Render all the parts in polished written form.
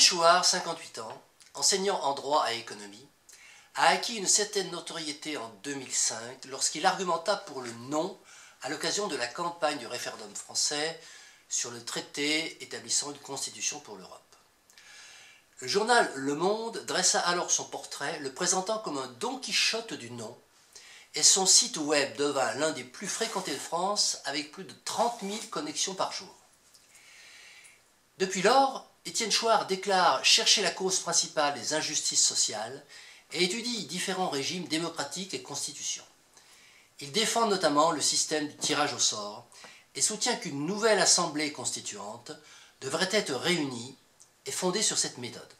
Chouard, 58 ans, enseignant en droit et économie, a acquis une certaine notoriété en 2005 lorsqu'il argumenta pour le non à l'occasion de la campagne du référendum français sur le traité établissant une constitution pour l'Europe. Le journal Le Monde dressa alors son portrait, le présentant comme un Don Quichotte du non, et son site web devint l'un des plus fréquentés de France avec plus de 30 000 connexions par jour. Depuis lors, Étienne Chouard déclare chercher la cause principale des injustices sociales et étudie différents régimes démocratiques et constitutions. Il défend notamment le système du tirage au sort et soutient qu'une nouvelle assemblée constituante devrait être réunie et fondée sur cette méthode.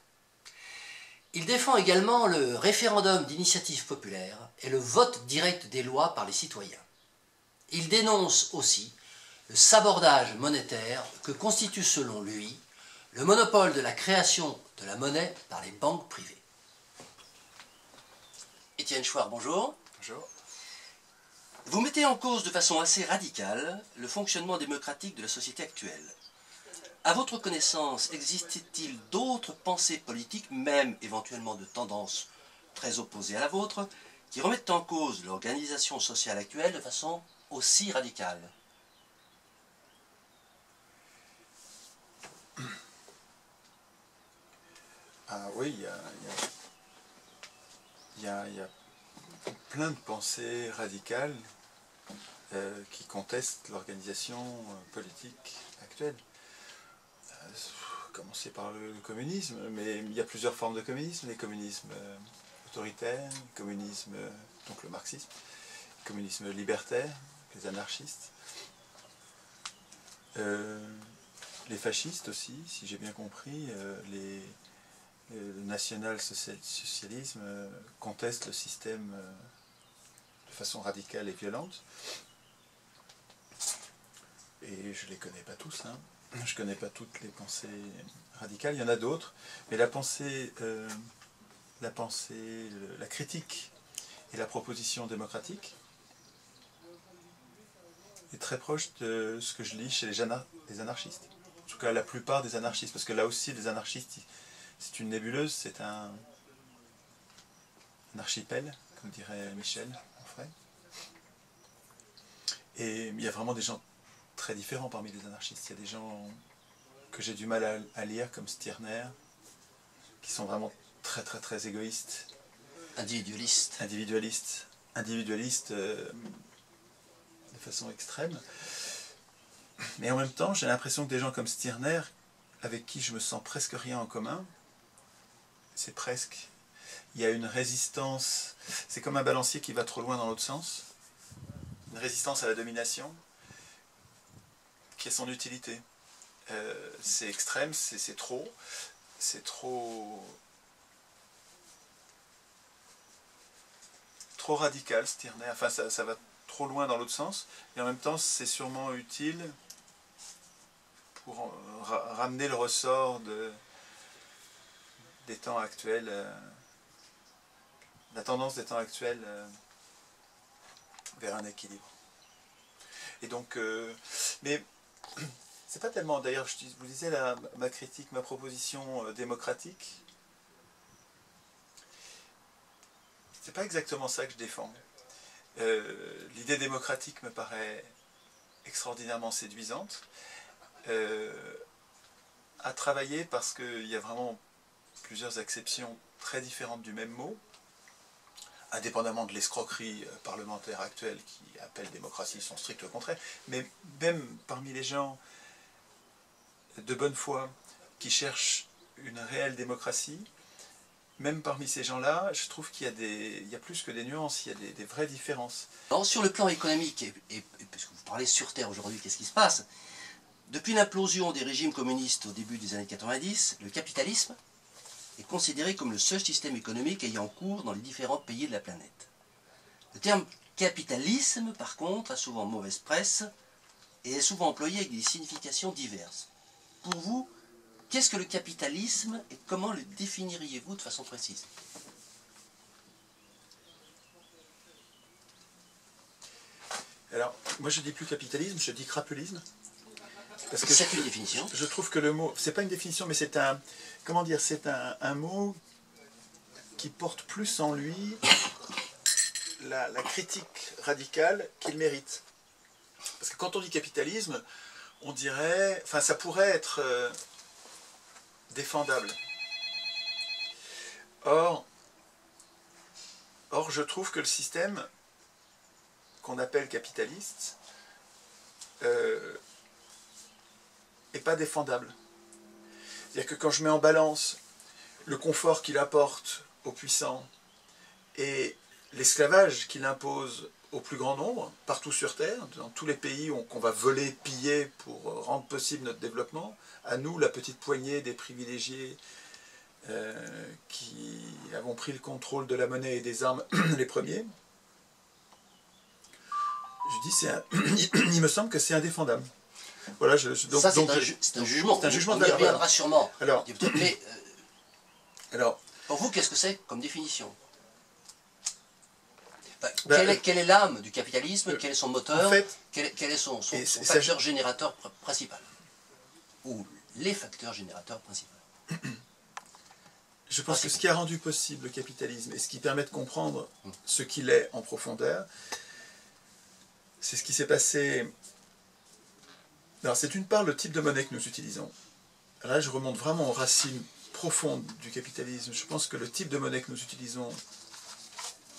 Il défend également le référendum d'initiative populaire et le vote direct des lois par les citoyens. Il dénonce aussi le sabordage monétaire que constitue selon lui le monopole de la création de la monnaie par les banques privées. Étienne Chouard, bonjour. Bonjour. Vous mettez en cause de façon assez radicale le fonctionnement démocratique de la société actuelle. À votre connaissance, existe-t-il d'autres pensées politiques, même éventuellement de tendances très opposées à la vôtre, qui remettent en cause l'organisation sociale actuelle de façon aussi radicale? Ah oui, il y a plein de pensées radicales qui contestent l'organisation politique actuelle. Commencer par le communisme, mais il y a plusieurs formes de communisme, les communismes autoritaires, le communisme, donc le marxisme, le communisme libertaire, les anarchistes, les fascistes aussi, si j'ai bien compris, le national-socialisme conteste le système de façon radicale et violente. Et je ne les connais pas tous, hein. Je ne connais pas toutes les pensées radicales, il y en a d'autres, mais la critique et la proposition démocratique est très proche de ce que je lis chez les anarchistes. En tout cas, la plupart des anarchistes, parce que là aussi, les anarchistes, c'est une nébuleuse, c'est un archipel, comme dirait Michel Onfray. Et il y a vraiment des gens très différents parmi les anarchistes. Il y a des gens que j'ai du mal à lire, comme Stirner, qui sont vraiment très très très égoïstes. Individualistes de façon extrême. Mais en même temps, j'ai l'impression que des gens comme Stirner, avec qui je me sens presque rien en commun, c'est presque... Il y a une résistance, c'est comme un balancier qui va trop loin dans l'autre sens, une résistance à la domination, qui a son utilité. C'est extrême, c'est trop radical, Stirner, enfin ça va trop loin dans l'autre sens, et en même temps c'est sûrement utile pour ramener le ressort des temps actuels, la tendance des temps actuels vers un équilibre. Et donc, mais c'est pas tellement, d'ailleurs, je vous disais ma critique, ma proposition démocratique, c'est pas exactement ça que je défends. L'idée démocratique me paraît extraordinairement séduisante à travailler parce qu'il y a vraiment plusieurs acceptions très différentes du même mot, indépendamment de l'escroquerie parlementaire actuelle qui appelle démocratie son strict contraire, mais même parmi les gens de bonne foi qui cherchent une réelle démocratie, même parmi ces gens-là, je trouve qu'il y a plus que des nuances, il y a des vraies différences. Alors, sur le plan économique, et puisque vous parlez sur Terre aujourd'hui, qu'est-ce qui se passe? Depuis l'implosion des régimes communistes au début des années 90, le capitalisme est considéré comme le seul système économique ayant cours dans les différents pays de la planète. Le terme capitalisme, par contre, a souvent mauvaise presse et est souvent employé avec des significations diverses. Pour vous, qu'est-ce que le capitalisme et comment le définiriez-vous de façon précise? Alors, moi je dis plus capitalisme, je dis crapulisme. Parce que c'est une définition. Je trouve que le mot, c'est pas une définition, mais c'est un, comment dire, c'est un mot qui porte plus en lui la critique radicale qu'il mérite. Parce que quand on dit capitalisme, on dirait, enfin ça pourrait être défendable. Or, je trouve que le système qu'on appelle capitaliste n'est pas défendable. C'est-à-dire que quand je mets en balance le confort qu'il apporte aux puissants et l'esclavage qu'il impose au plus grand nombre, partout sur Terre, dans tous les pays qu'on va voler, piller pour rendre possible notre développement, à nous, la petite poignée des privilégiés qui avons pris le contrôle de la monnaie et des armes les premiers, je dis, il me semble que c'est indéfendable. Voilà, donc, ça, c'est un jugement. C'est un jugement. On y reviendra sûrement. Alors, mais, alors, pour vous, qu'est-ce que c'est comme définition? Quelle est l'âme du capitalisme? Quel est son moteur? En fait, quel est son facteur générateur principal? Ou les facteurs générateurs principaux? Je pense que ce qui a rendu possible le capitalisme et ce qui permet de comprendre ce qu'il est en profondeur, c'est ce qui s'est passé. Alors, c'est d'une part le type de monnaie que nous utilisons. Là, je remonte vraiment aux racines profondes du capitalisme. Je pense que le type de monnaie que nous utilisons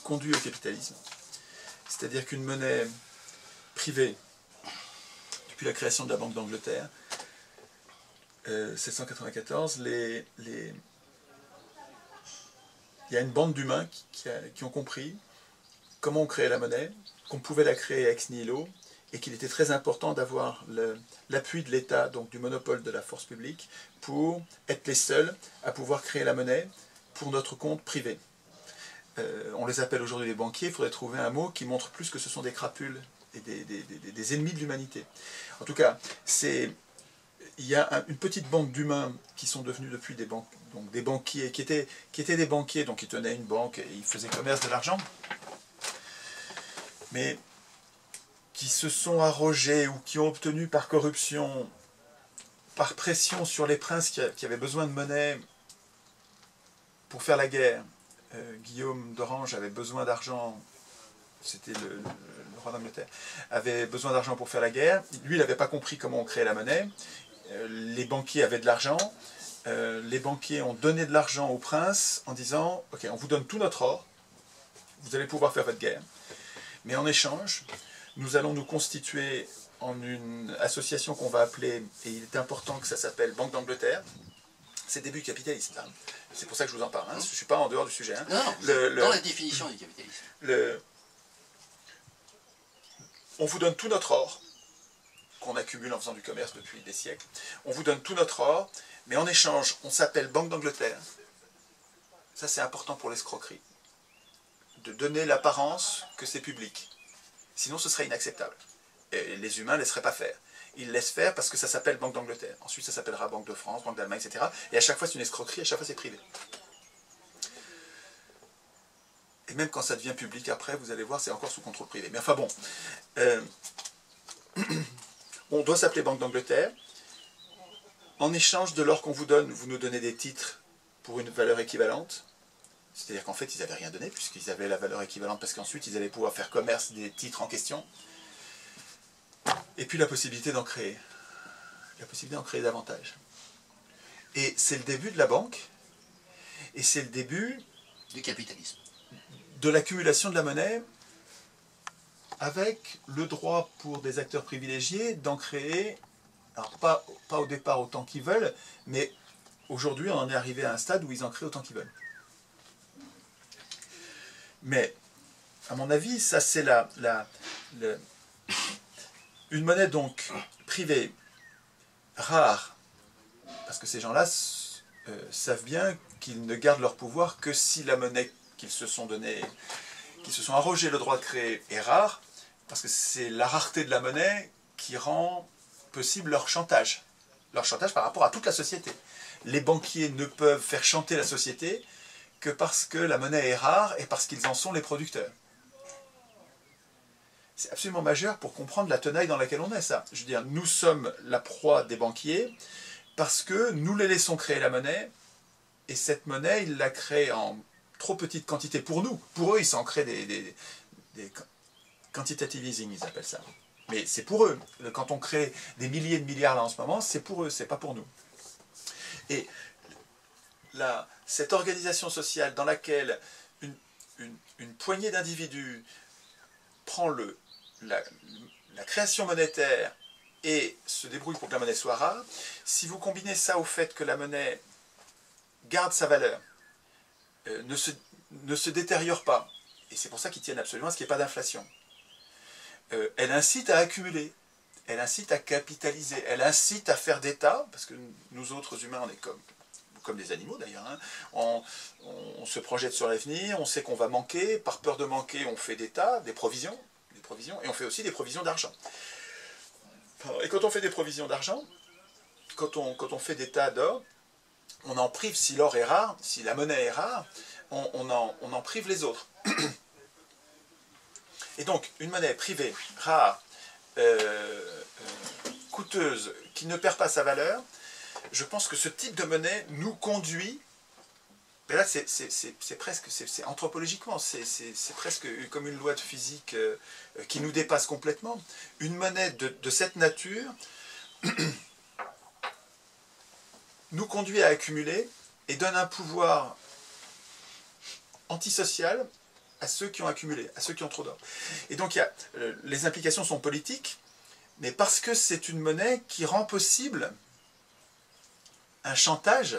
conduit au capitalisme. C'est-à-dire qu'une monnaie privée, depuis la création de la Banque d'Angleterre, 1794, il y a une bande d'humains qui ont compris comment on créait la monnaie, qu'on pouvait la créer ex nihilo, et qu'il était très important d'avoir l'appui de l'État, donc du monopole de la force publique, pour être les seuls à pouvoir créer la monnaie pour notre compte privé. On les appelle aujourd'hui les banquiers, il faudrait trouver un mot qui montre plus que ce sont des crapules et des ennemis de l'humanité. En tout cas, il y a une petite bande d'humains qui sont devenus depuis des banquiers, qui étaient des banquiers, donc ils tenaient une banque et ils faisaient commerce de l'argent, mais qui se sont arrogés ou qui ont obtenu par corruption, par pression sur les princes qui avaient besoin de monnaie pour faire la guerre. Guillaume d'Orange avait besoin d'argent, c'était le roi d'Angleterre, avait besoin d'argent pour faire la guerre. Lui, il n'avait pas compris comment on créait la monnaie. Les banquiers avaient de l'argent. Les banquiers ont donné de l'argent aux princes en disant « Ok, on vous donne tout notre or, vous allez pouvoir faire votre guerre. Mais en échange, nous allons nous constituer en une association qu'on va appeler, et il est important que ça s'appelle Banque d'Angleterre. » C'est le début du capitalisme, là. C'est pour ça que je vous en parle. Hein. Je ne suis pas en dehors du sujet. Hein. Non, dans la définition du capitalisme. On vous donne tout notre or, qu'on accumule en faisant du commerce depuis des siècles. On vous donne tout notre or, mais en échange, on s'appelle Banque d'Angleterre. Ça, c'est important pour l'escroquerie. De donner l'apparence que c'est public. Sinon, ce serait inacceptable. Et les humains ne laisseraient pas faire. Ils laissent faire parce que ça s'appelle Banque d'Angleterre. Ensuite, ça s'appellera Banque de France, Banque d'Allemagne, etc. Et à chaque fois, c'est une escroquerie, à chaque fois, c'est privé. Et même quand ça devient public, après, vous allez voir, c'est encore sous contrôle privé. Mais enfin bon, on doit s'appeler Banque d'Angleterre. En échange de l'or qu'on vous donne, vous nous donnez des titres pour une valeur équivalente. C'est-à-dire qu'en fait, ils n'avaient rien donné, puisqu'ils avaient la valeur équivalente, parce qu'ensuite, ils allaient pouvoir faire commerce des titres en question. Et puis la possibilité d'en créer. La possibilité d'en créer davantage. Et c'est le début de la banque, et c'est le début du capitalisme. De l'accumulation de la monnaie, avec le droit pour des acteurs privilégiés d'en créer, alors pas au départ autant qu'ils veulent, mais aujourd'hui on en est arrivé à un stade où ils en créent autant qu'ils veulent. Mais, à mon avis, ça c'est une monnaie donc privée, rare, parce que ces gens-là savent bien qu'ils ne gardent leur pouvoir que si la monnaie qu'ils se sont donnée, qu'ils se sont arrogé le droit de créer est rare, parce que c'est la rareté de la monnaie qui rend possible leur chantage par rapport à toute la société. Les banquiers ne peuvent faire chanter la société que parce que la monnaie est rare et parce qu'ils en sont les producteurs. c'est absolument majeur pour comprendre la tenaille dans laquelle on est, ça. Je veux dire, nous sommes la proie des banquiers parce que nous les laissons créer la monnaie, et cette monnaie, ils la créent en trop petite quantité pour nous. Pour eux, ils s'en créent des quantitative easing, ils appellent ça. Mais c'est pour eux. Quand on crée des milliers de milliards là en ce moment, c'est pour eux, c'est pas pour nous. Et là, cette organisation sociale dans laquelle une poignée d'individus prend la création monétaire et se débrouille pour que la monnaie soit rare, si vous combinez ça au fait que la monnaie garde sa valeur, ne se détériore pas, et c'est pour ça qu'ils tiennent absolument à ce qu'il n'y ait pas d'inflation, elle incite à accumuler, elle incite à capitaliser, elle incite à faire d'État, parce que nous autres humains, on est comme des animaux d'ailleurs, hein. On se projette sur l'avenir, on sait qu'on va manquer, par peur de manquer, on fait d'État, des provisions, et on fait aussi des provisions d'argent. Et quand on fait des provisions d'argent, quand on fait des tas d'or, on en prive, si l'or est rare, si la monnaie est rare, on en prive les autres. Et donc, une monnaie privée, rare, coûteuse, qui ne perd pas sa valeur, je pense que ce type de monnaie nous conduit, mais là c'est presque, c'est anthropologiquement, c'est presque comme une loi de physique qui nous dépasse complètement. Une monnaie de cette nature nous conduit à accumuler et donne un pouvoir antisocial à ceux qui ont accumulé, à ceux qui ont trop d'or. Et donc les implications sont politiques, mais parce que c'est une monnaie qui rend possible un chantage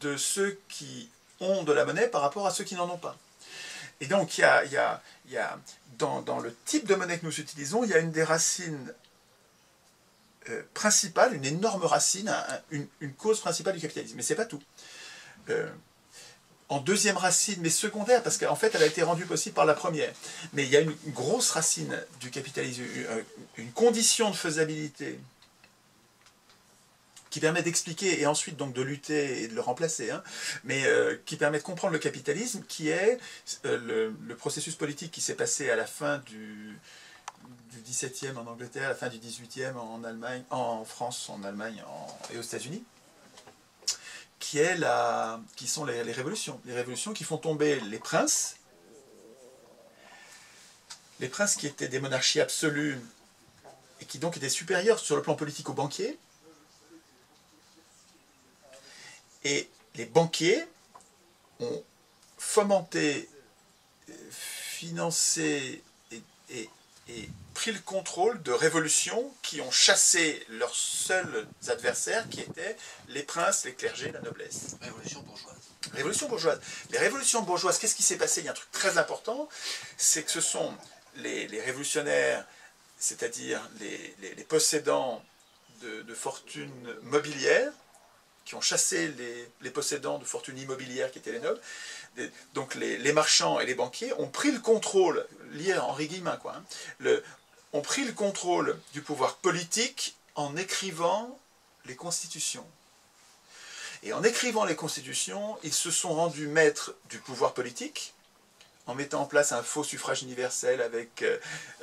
de ceux qui ont de la monnaie par rapport à ceux qui n'en ont pas. Et donc il y a dans le type de monnaie que nous utilisons, il y a une des racines principales, une énorme racine, une cause principale du capitalisme. Mais ce n'est pas tout. En deuxième racine, mais secondaire, parce qu'en fait elle a été rendue possible par la première. Mais il y a une grosse racine du capitalisme, une condition de faisabilité qui permet d'expliquer et ensuite donc de lutter et de le remplacer, hein, mais qui permet de comprendre le capitalisme, qui est le processus politique qui s'est passé à la fin du XVIIe en Angleterre, à la fin du XVIIIe en Allemagne, en France, en Allemagne et aux États-Unis, qui sont les révolutions qui font tomber les princes qui étaient des monarchies absolues et qui donc étaient supérieurs sur le plan politique aux banquiers. Et les banquiers ont fomenté, financé et pris le contrôle de révolutions qui ont chassé leurs seuls adversaires, qui étaient les princes, les clergés, la noblesse. Révolution bourgeoise. Révolution bourgeoise. Les révolutions bourgeoises, qu'est-ce qui s'est passé? Il y a un truc très important, c'est que ce sont les révolutionnaires, c'est-à-dire les possédants de fortunes mobilières, qui ont chassé les possédants de fortunes immobilières qui étaient les nobles. Donc les marchands et les banquiers ont pris le contrôle, lié à Henri Guillemin, quoi, hein, ont pris le contrôle du pouvoir politique en écrivant les constitutions. Et en écrivant les constitutions, ils se sont rendus maîtres du pouvoir politique, en mettant en place un faux suffrage universel avec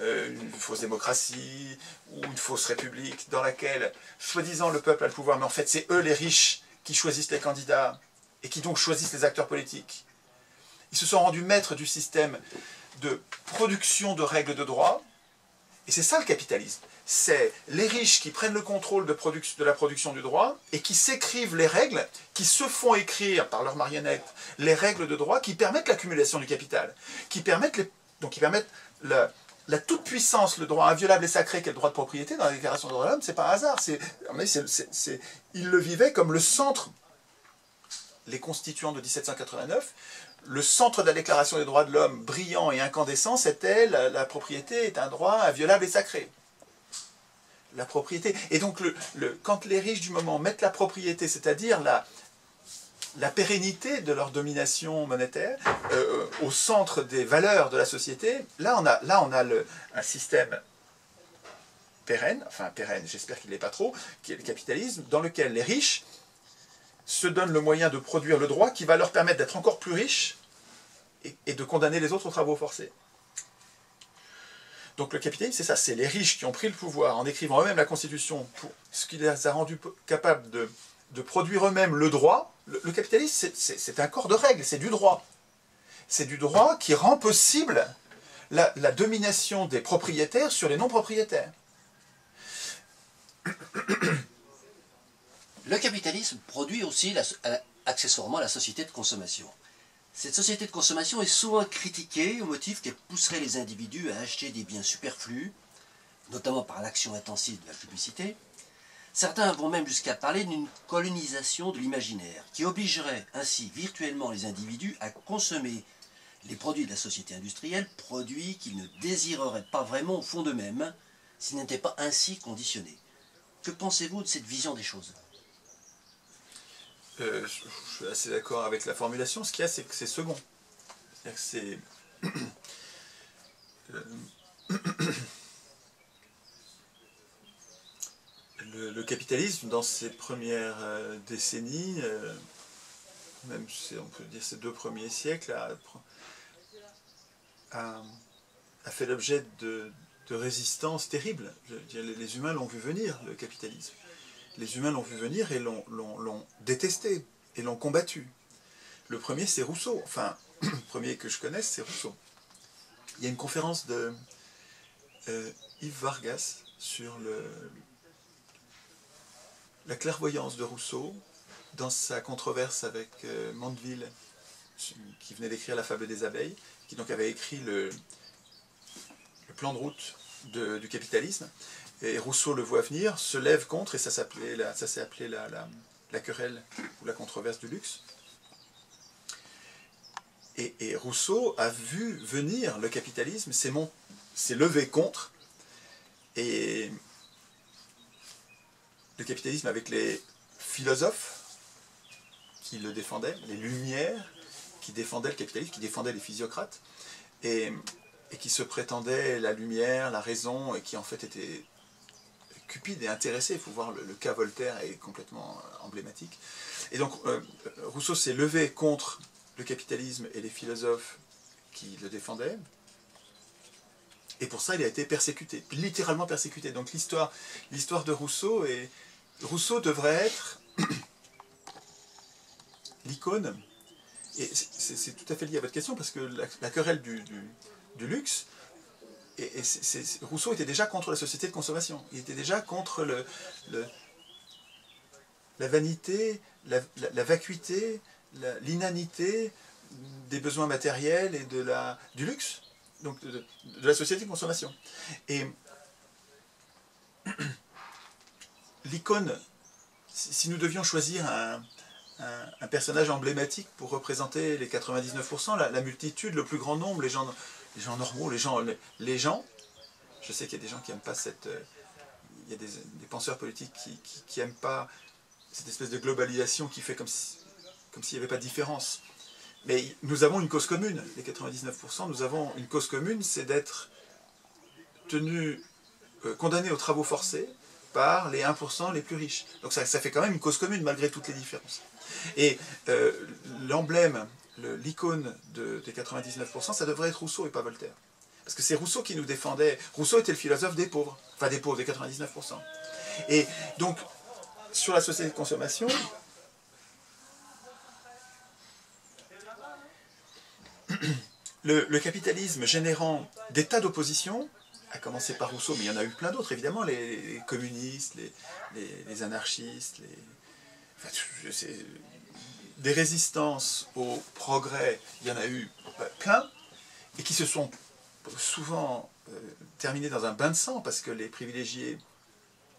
une fausse démocratie ou une fausse république dans laquelle, soi-disant, le peuple a le pouvoir, mais en fait c'est eux les riches qui choisissent les candidats et qui donc choisissent les acteurs politiques. Ils se sont rendus maîtres du système de production de règles de droit, et c'est ça le capitalisme. C'est les riches qui prennent le contrôle de la production du droit et qui s'écrivent les règles, qui se font écrire par leurs marionnettes les règles de droit qui permettent l'accumulation du capital, qui permettent la toute-puissance, le droit inviolable et sacré qu'est le droit de propriété dans la Déclaration des droits de l'homme. C'est pas un hasard. Ils le vivaient comme le centre, les constituants de 1789, le centre de la Déclaration des droits de l'homme, brillant et incandescent, c'était la propriété est un droit inviolable et sacré. La propriété. Et donc, quand les riches du moment mettent la propriété, c'est-à-dire la pérennité de leur domination monétaire, au centre des valeurs de la société, là on a un système pérenne, j'espère qu'il n'est pas trop, qui est le capitalisme, dans lequel les riches se donnent le moyen de produire le droit qui va leur permettre d'être encore plus riches et de condamner les autres aux travaux forcés. Donc le capitalisme, c'est ça, c'est les riches qui ont pris le pouvoir en écrivant eux-mêmes la Constitution, pour ce qui les a rendus capables de produire eux-mêmes le droit. Le capitalisme, c'est un corps de règles, c'est du droit. C'est du droit qui rend possible la domination des propriétaires sur les non-propriétaires. Le capitalisme produit aussi accessoirement la société de consommation. Cette société de consommation est souvent critiquée au motif qu'elle pousserait les individus à acheter des biens superflus, notamment par l'action intensive de la publicité. Certains vont même jusqu'à parler d'une colonisation de l'imaginaire, qui obligerait ainsi virtuellement les individus à consommer les produits de la société industrielle, produits qu'ils ne désireraient pas vraiment au fond d'eux-mêmes, s'ils n'étaient pas ainsi conditionnés. Que pensez-vous de cette vision des choses ? Je suis assez d'accord avec la formulation. Ce qu'il y a, c'est que c'est second. C'est-à-dire que c'est... le capitalisme, dans ses premières décennies, même on peut dire ses 2 premiers siècles, a fait l'objet de résistance terrible. Les humains l'ont vu venir, le capitalisme. Les humains l'ont vu venir et l'ont détesté, et l'ont combattu. Le premier, c'est Rousseau. Enfin, le premier que je connaisse, c'est Rousseau. Il y a une conférence de Yves Vargas sur la clairvoyance de Rousseau, dans sa controverse avec Mandeville, qui venait d'écrire La fable des abeilles, qui donc avait écrit le plan de route du capitalisme. Et Rousseau le voit venir, se lève contre, et ça s'est appelé la querelle ou la controverse du luxe. Et Rousseau a vu venir le capitalisme, s'est levé contre, et le capitalisme avec les philosophes qui le défendaient, les Lumières qui défendaient le capitalisme, qui défendaient les physiocrates, et qui se prétendaient la lumière, la raison, et qui en fait étaient cupides et intéressés. Il faut voir le cas Voltaire est complètement emblématique. Et donc Rousseau s'est levé contre le capitalisme et les philosophes qui le défendaient, et pour ça il a été persécuté, littéralement persécuté. Donc l'histoire de Rousseau, Rousseau devrait être l'icône, et c'est tout à fait lié à votre question, parce que la querelle du luxe, Rousseau était déjà contre la société de consommation. Il était déjà contre la vanité, la vacuité, l'inanité des besoins matériels et du luxe, donc de la société de consommation. Et l'icône, si nous devions choisir un personnage emblématique pour représenter les 99%, la multitude, le plus grand nombre, les gens normaux, les gens, je sais qu'il y a des gens qui n'aiment pas il y a des penseurs politiques qui n'aiment pas cette espèce de globalisation qui fait comme s'il n'y avait pas de différence. Mais nous avons une cause commune, les 99%, nous avons une cause commune, c'est d'être condamnés aux travaux forcés par les 1% les plus riches. Donc ça fait quand même une cause commune malgré toutes les différences. Et l'emblème, l'icône des 99%, ça devrait être Rousseau et pas Voltaire. Parce que c'est Rousseau qui nous défendait. Rousseau était le philosophe des pauvres, enfin des pauvres, des 99%. Et donc, sur la société de consommation, le capitalisme générant des tas d'oppositions, à commencer par Rousseau, mais il y en a eu plein d'autres, évidemment, les communistes, les anarchistes, des résistances au progrès, il y en a eu plein, et qui se sont souvent terminées dans un bain de sang, parce que les privilégiés,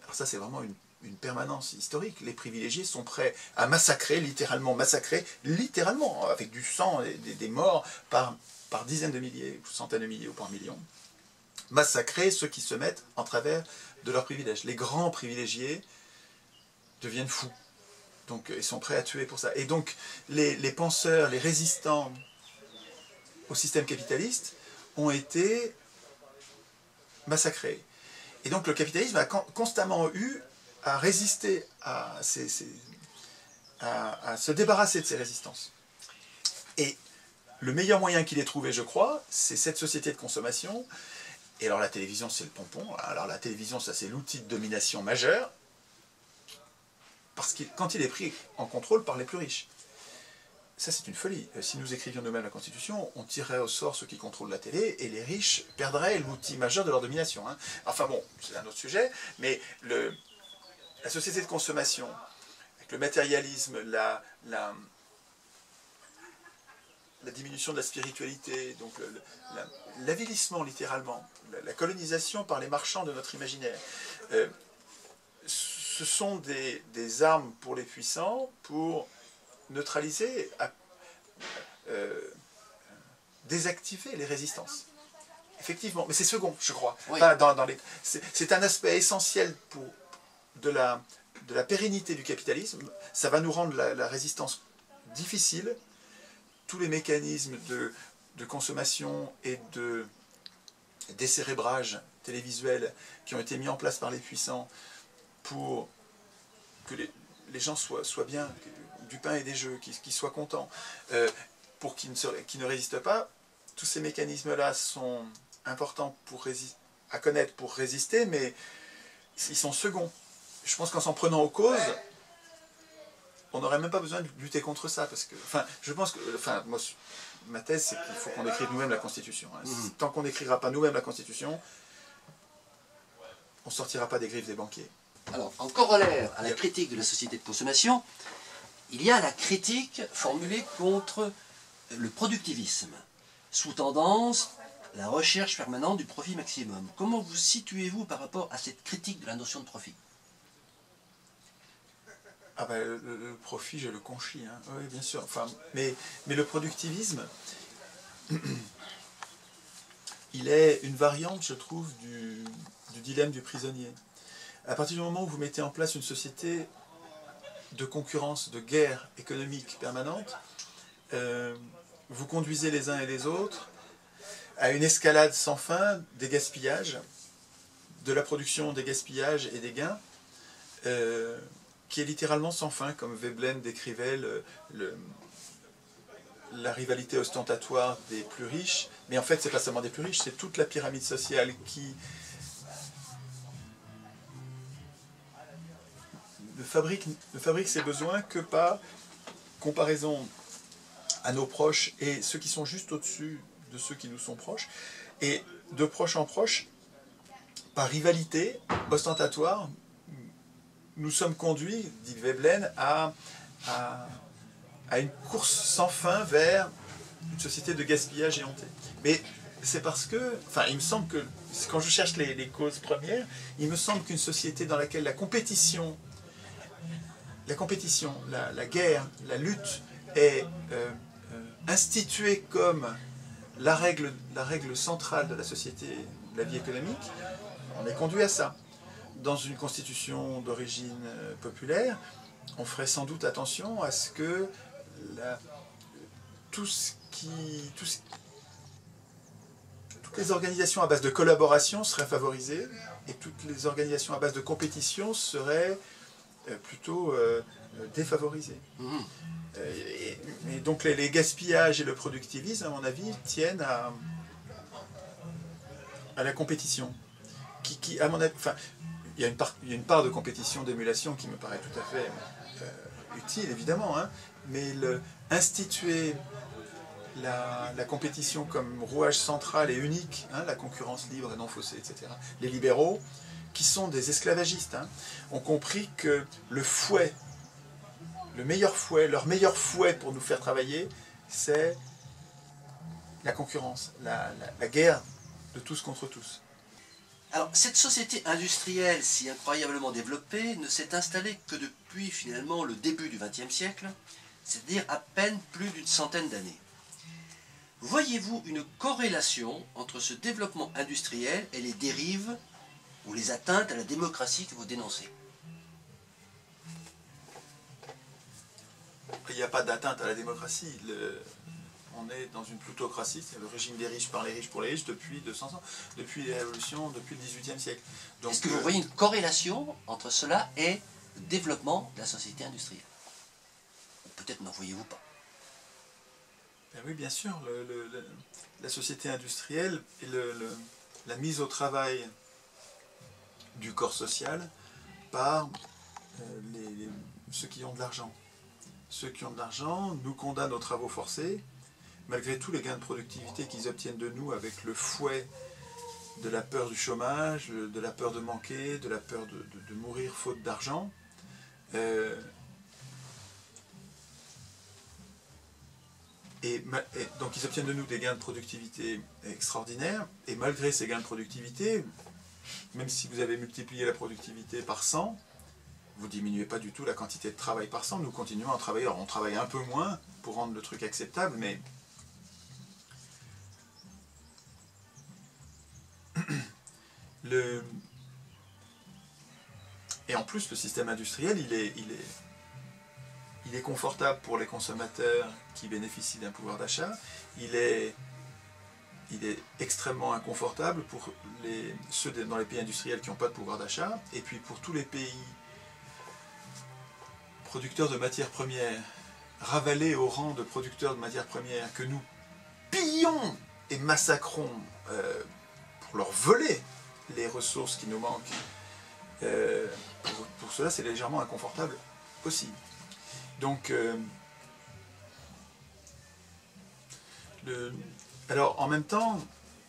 alors ça c'est vraiment une permanence historique, les privilégiés sont prêts à massacrer, littéralement, avec du sang, des morts par dizaines de milliers, centaines de milliers ou par millions, massacrer ceux qui se mettent en travers de leurs privilèges. Les grands privilégiés deviennent fous. Donc ils sont prêts à tuer pour ça. Et donc les penseurs, les résistants au système capitaliste ont été massacrés. Et donc le capitalisme a constamment eu à résister à se débarrasser de ces résistances. Et le meilleur moyen qu'il ait trouvé, je crois, c'est cette société de consommation Et alors la télévision, c'est le pompon. Alors la télévision, ça c'est l'outil de domination majeur, parce que quand il est pris en contrôle par les plus riches. Ça, c'est une folie. Si nous écrivions nous-mêmes la Constitution, on tirerait au sort ceux qui contrôlent la télé, et les riches perdraient l'outil majeur de leur domination. Hein. Enfin bon, c'est un autre sujet, mais la société de consommation, avec le matérialisme, la diminution de la spiritualité, donc l'avilissement littéralement, la colonisation par les marchands de notre imaginaire, ce sont des armes pour les puissants pour neutraliser, désactiver les résistances. Effectivement, mais c'est second, je crois. Oui. Enfin, c'est un aspect essentiel de la pérennité du capitalisme. Ça va nous rendre la résistance difficile. Tous les mécanismes de consommation et de décérébrage télévisuel qui ont été mis en place par les puissants pour que les gens soient bien, du pain et des jeux, qu'ils soient contents, pour qu'ils ne résistent pas. Tous ces mécanismes-là sont importants à connaître pour résister, mais ils sont seconds. Je pense qu'en s'en prenant aux causes, on n'aurait même pas besoin de lutter contre ça, parce que, je pense que, moi, ma thèse, c'est qu'il faut qu'on écrive nous-mêmes la Constitution. Hein. Tant qu'on n'écrira pas nous-mêmes la Constitution, on ne sortira pas des griffes des banquiers. Alors, en corollaire à la critique de la société de consommation, il y a la critique formulée contre le productivisme, sous-tendance la recherche permanente du profit maximum. Comment vous situez-vous par rapport à cette critique de la notion de profit? Ah ben, le profit, je le conchis, hein. Oui, bien sûr. Mais le productivisme, il est une variante, je trouve, du dilemme du prisonnier. À partir du moment où vous mettez en place une société de concurrence, de guerre économique permanente, vous conduisez les uns et les autres à une escalade sans fin des gaspillages, de la production, des gaspillages et des gains, qui est littéralement sans fin, comme Veblen décrivait la rivalité ostentatoire des plus riches. Mais en fait, c'est pas seulement des plus riches, c'est toute la pyramide sociale qui ne fabrique ses besoins que par comparaison à nos proches et ceux qui sont juste au-dessus de ceux qui nous sont proches. Et de proche en proche, par rivalité ostentatoire, nous sommes conduits, dit Veblen, à une course sans fin vers une société de gaspillage éhonté. Mais c'est parce que, il me semble que, quand je cherche les causes premières, il me semble qu'une société dans laquelle la compétition, la guerre, la lutte est instituée comme la règle centrale de la société, de la vie économique, on est conduit à ça. Dans une constitution d'origine populaire, on ferait sans doute attention à ce que toutes les organisations à base de collaboration seraient favorisées et toutes les organisations à base de compétition seraient plutôt défavorisées. Et donc les gaspillages et le productivisme, à mon avis, tiennent à la compétition. Qui à mon avis, il y a une part de compétition, d'émulation qui me paraît tout à fait utile, évidemment, hein, mais instituer la compétition comme rouage central et unique, hein, la concurrence libre et non faussée, etc. Les libéraux, qui sont des esclavagistes, hein, ont compris que leur meilleur fouet pour nous faire travailler, c'est la concurrence, la guerre de tous contre tous. Alors, cette société industrielle si incroyablement développée ne s'est installée que depuis finalement le début du XXe siècle, c'est-à-dire à peine plus d'une centaine d'années. Voyez-vous une corrélation entre ce développement industriel et les dérives ou les atteintes à la démocratie que vous dénoncez? Il n'y a pas d'atteinte à la démocratie. On est dans une plutocratie, c'est le régime des riches par les riches pour les riches depuis 200 ans, depuis les révolutions, depuis le XVIIIe siècle. Est-ce que vous voyez une corrélation entre cela et le développement de la société industrielle? Ou peut-être n'en voyez-vous pas? Ben oui, bien sûr. La société industrielle et la mise au travail du corps social par ceux qui ont de l'argent. Ceux qui ont de l'argent nous condamnent aux travaux forcés, malgré tous les gains de productivité qu'ils obtiennent de nous avec le fouet de la peur du chômage, de la peur de manquer, de la peur de mourir faute d'argent. Et donc ils obtiennent de nous des gains de productivité extraordinaires, et malgré ces gains de productivité, même si vous avez multiplié la productivité par 100, vous ne diminuez pas du tout la quantité de travail par 100, nous continuons à travailler. Alors on travaille un peu moins pour rendre le truc acceptable, mais et en plus le système industriel, il est confortable pour les consommateurs qui bénéficient d'un pouvoir d'achat, il est extrêmement inconfortable pour ceux dans les pays industriels qui n'ont pas de pouvoir d'achat, et puis pour tous les pays producteurs de matières premières, ravalés au rang de producteurs de matières premières, que nous pillons et massacrons pour leur voler les ressources qui nous manquent. Pour cela, c'est légèrement inconfortable aussi. Donc, alors en même temps,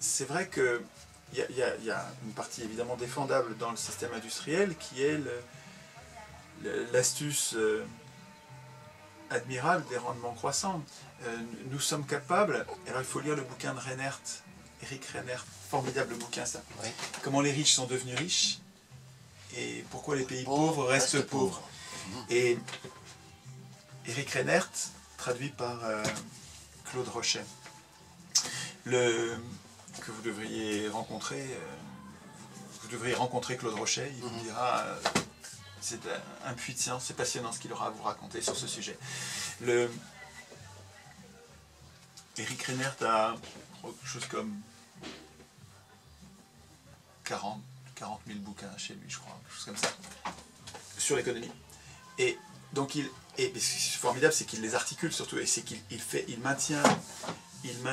c'est vrai qu'il y a une partie évidemment défendable dans le système industriel qui est l'astuce admirable des rendements croissants. Nous sommes capables, alors il faut lire le bouquin de Reinert, Eric Reinert, formidable bouquin ça. Oui. Comment les riches sont devenus riches et pourquoi les pays pauvres restent pauvres. Et Eric Reinert, traduit par Claude Rochet, que vous devriez rencontrer Claude Rochet, il vous dira, c'est un puits de science, c'est passionnant ce qu'il aura à vous raconter sur ce sujet. Eric Reinert a quelque chose comme 40 000 bouquins chez lui, je crois, quelque chose comme ça, sur l'économie. Et donc ce qui est formidable, c'est qu'il les articule surtout, et c'est qu'il maintient, il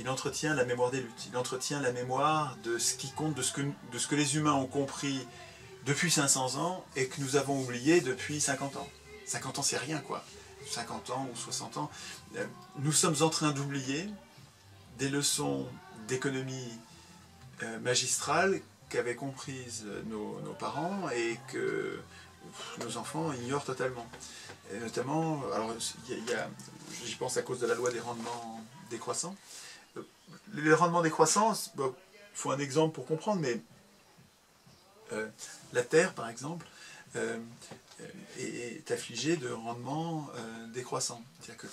entretient la mémoire des luttes, il entretient la mémoire de ce qui compte, de ce que les humains ont compris depuis 500 ans et que nous avons oublié depuis 50 ans. 50 ans, c'est rien, quoi. 50 ans ou 60 ans. Nous sommes en train d'oublier des leçons d'économie magistrale qu'avaient comprises nos parents et que nos enfants ignorent totalement. Et notamment, alors j'y pense à cause de la loi des rendements décroissants. Les rendements décroissants, il faut un exemple pour comprendre, mais la Terre, par exemple, est affligée de rendements décroissants. C'est-à-dire que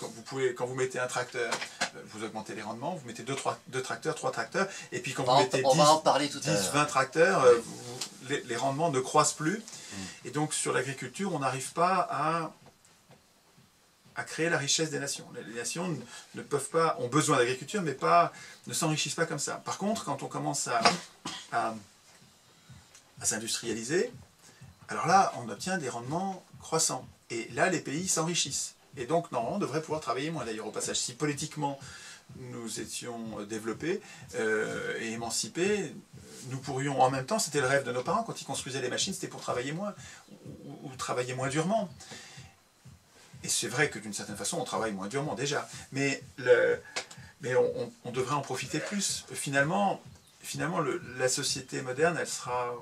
quand vous mettez un tracteur, vous augmentez les rendements, vous mettez 2 tracteurs, 3 tracteurs, et puis quand vous mettez 10, 20 tracteurs, les rendements ne croissent plus. Et donc sur l'agriculture, on n'arrive pas à créer la richesse des nations. Les nations ne peuvent pas, ont besoin d'agriculture, mais ne s'enrichissent pas comme ça. Par contre, quand on commence à s'industrialiser, alors là, on obtient des rendements croissants. Et là, les pays s'enrichissent. Et donc, normalement, on devrait pouvoir travailler moins. D'ailleurs, au passage, si politiquement nous étions développés et émancipés, nous pourrions, en même temps, c'était le rêve de nos parents, quand ils construisaient les machines, c'était pour travailler moins, ou travailler moins durement. Et c'est vrai que d'une certaine façon, on travaille moins durement déjà. Mais on devrait en profiter plus. Finalement la société moderne, elle sera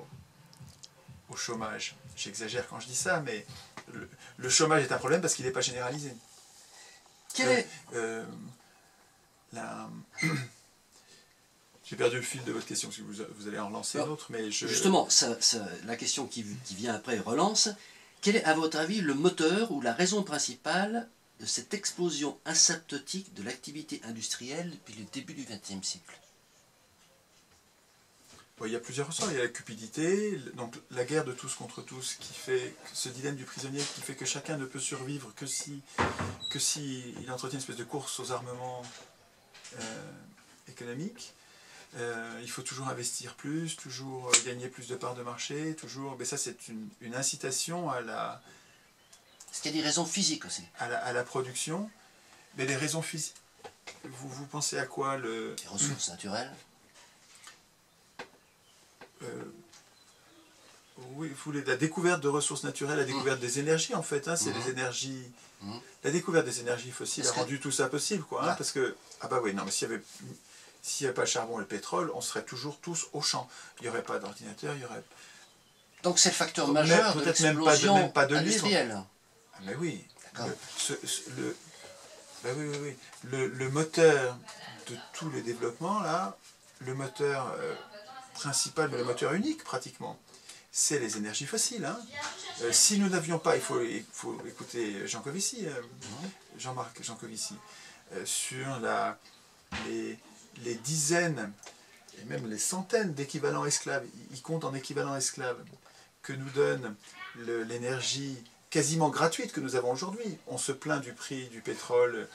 au chômage. J'exagère quand je dis ça, mais le chômage est un problème parce qu'il n'est pas généralisé. J'ai perdu le fil de votre question, parce que vous allez en relancer une autre, mais Justement, la question qui vient après relance. Quel est, à votre avis, le moteur ou la raison principale de cette explosion asymptotique de l'activité industrielle depuis le début du XXe siècle? Il y a plusieurs ressorts. Il y a la cupidité, donc la guerre de tous contre tous, qui fait ce dilemme du prisonnier qui fait que chacun ne peut survivre que si il entretient une espèce de course aux armements économiques. Il faut toujours investir plus, toujours gagner plus de parts de marché, toujours. Mais ça, c'est une incitation à la. Est-ce qu'il y a des raisons physiques aussi? À la production, mais les raisons physiques. vous pensez à quoi Les ressources naturelles. Oui, vous voulez la découverte de ressources naturelles, la découverte des énergies en fait, hein, c'est les énergies... La découverte des énergies fossiles a rendu tout ça possible, quoi, hein, parce que... Ah bah oui, non, mais s'il n'y avait pas le charbon et le pétrole, on serait toujours tous au champ. Il n'y aurait pas d'ordinateur, il y aurait... Donc c'est le facteur majeur de l'explosion industrielle. Ah mais oui. D'accord. Bah oui. Le moteur de tous les développements, là, le moteur principal, mais le moteur unique pratiquement, c'est les énergies fossiles. Hein. Si nous n'avions pas, il faut écouter Jean-Marc Jancovici, sur les dizaines et même les centaines d'équivalents esclaves, il compte en équivalents esclaves, que nous donne l'énergie quasiment gratuite que nous avons aujourd'hui. On se plaint du prix du pétrole,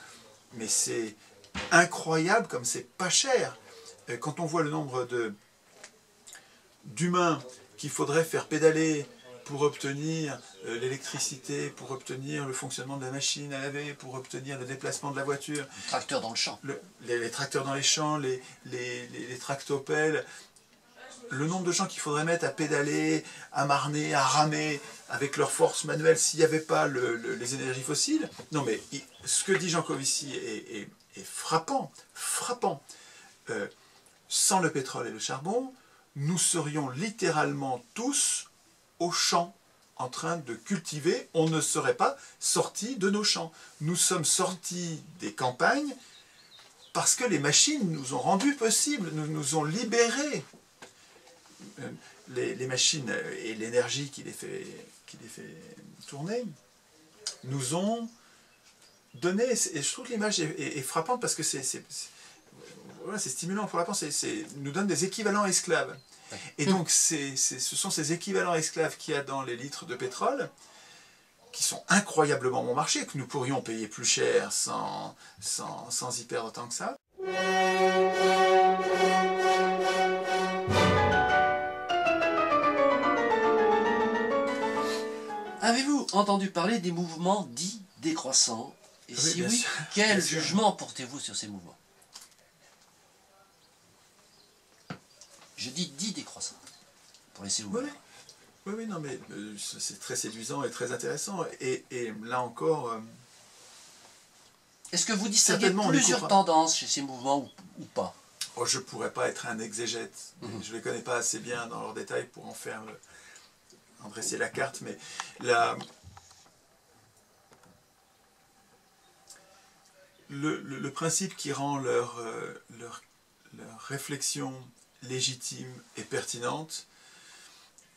mais c'est incroyable comme c'est pas cher. Quand on voit le nombre d'humains qu'il faudrait faire pédaler pour obtenir l'électricité, pour obtenir le fonctionnement de la machine à laver, pour obtenir le déplacement de la voiture. Les tracteurs dans le champ. Les tracteurs dans les champs, les tractopelles. Le nombre de gens qu'il faudrait mettre à pédaler, à marner, à ramer, avec leur force manuelle, s'il n'y avait pas les énergies fossiles. Non mais, ce que dit Jancovici est frappant, frappant. Sans le pétrole et le charbon, nous serions littéralement tous au champ, en train de cultiver. On ne serait pas sortis de nos champs. Nous sommes sortis des campagnes parce que les machines nous ont rendu possible, nous ont libérés. Les machines et l'énergie qui les fait tourner nous ont donné, et je trouve que l'image est frappante parce que c'est stimulant pour la pensée, nous donne des équivalents esclaves. Et donc ce sont ces équivalents esclaves qu'il y a dans les litres de pétrole qui sont incroyablement bon marché, que nous pourrions payer plus cher sans y perdre autant que ça. Avez-vous entendu parler des mouvements dits décroissants? Et si oui, quel jugement portez-vous sur ces mouvements? Je dis dits décroissants, pour laisser ouvrir. Oui, non, mais c'est très séduisant et très intéressant. Et là encore... Est-ce que vous distinguez plusieurs tendances chez ces mouvements ou pas? Oh, je ne pourrais pas être un exégète. Je ne les connais pas assez bien dans leurs détails pour en dresser la carte, mais le principe qui rend leur réflexion légitime et pertinente,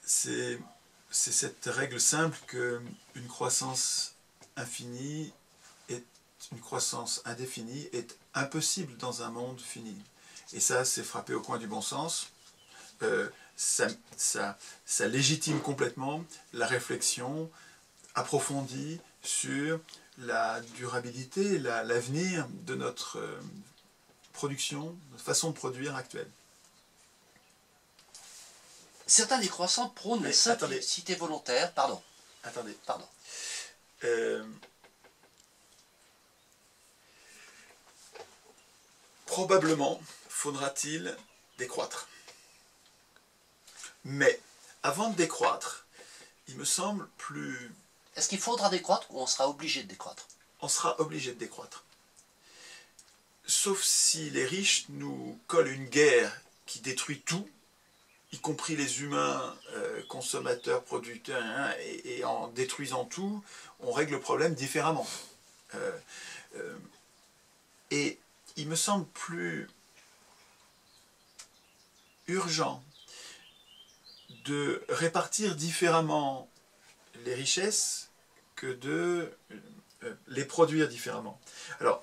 c'est cette règle simple qu'une croissance infinie et une croissance indéfinie est impossible dans un monde fini. Et ça, c'est frappé au coin du bon sens. Ça légitime complètement la réflexion approfondie sur la durabilité, l'avenir de notre production, notre façon de produire actuelle. Certains décroissants prônent la simplicité volontaire. Pardon. Attendez. Pardon. Probablement faudra-t-il décroître. Mais avant de décroître, il me semble plus... Est-ce qu'il faudra décroître ou on sera obligé de décroître? On sera obligé de décroître. Sauf si les riches nous collent une guerre qui détruit tout, y compris les humains, consommateurs, producteurs, hein, et en détruisant tout, on règle le problème différemment. Et il me semble plus urgent de répartir différemment les richesses que de les produire différemment. Alors,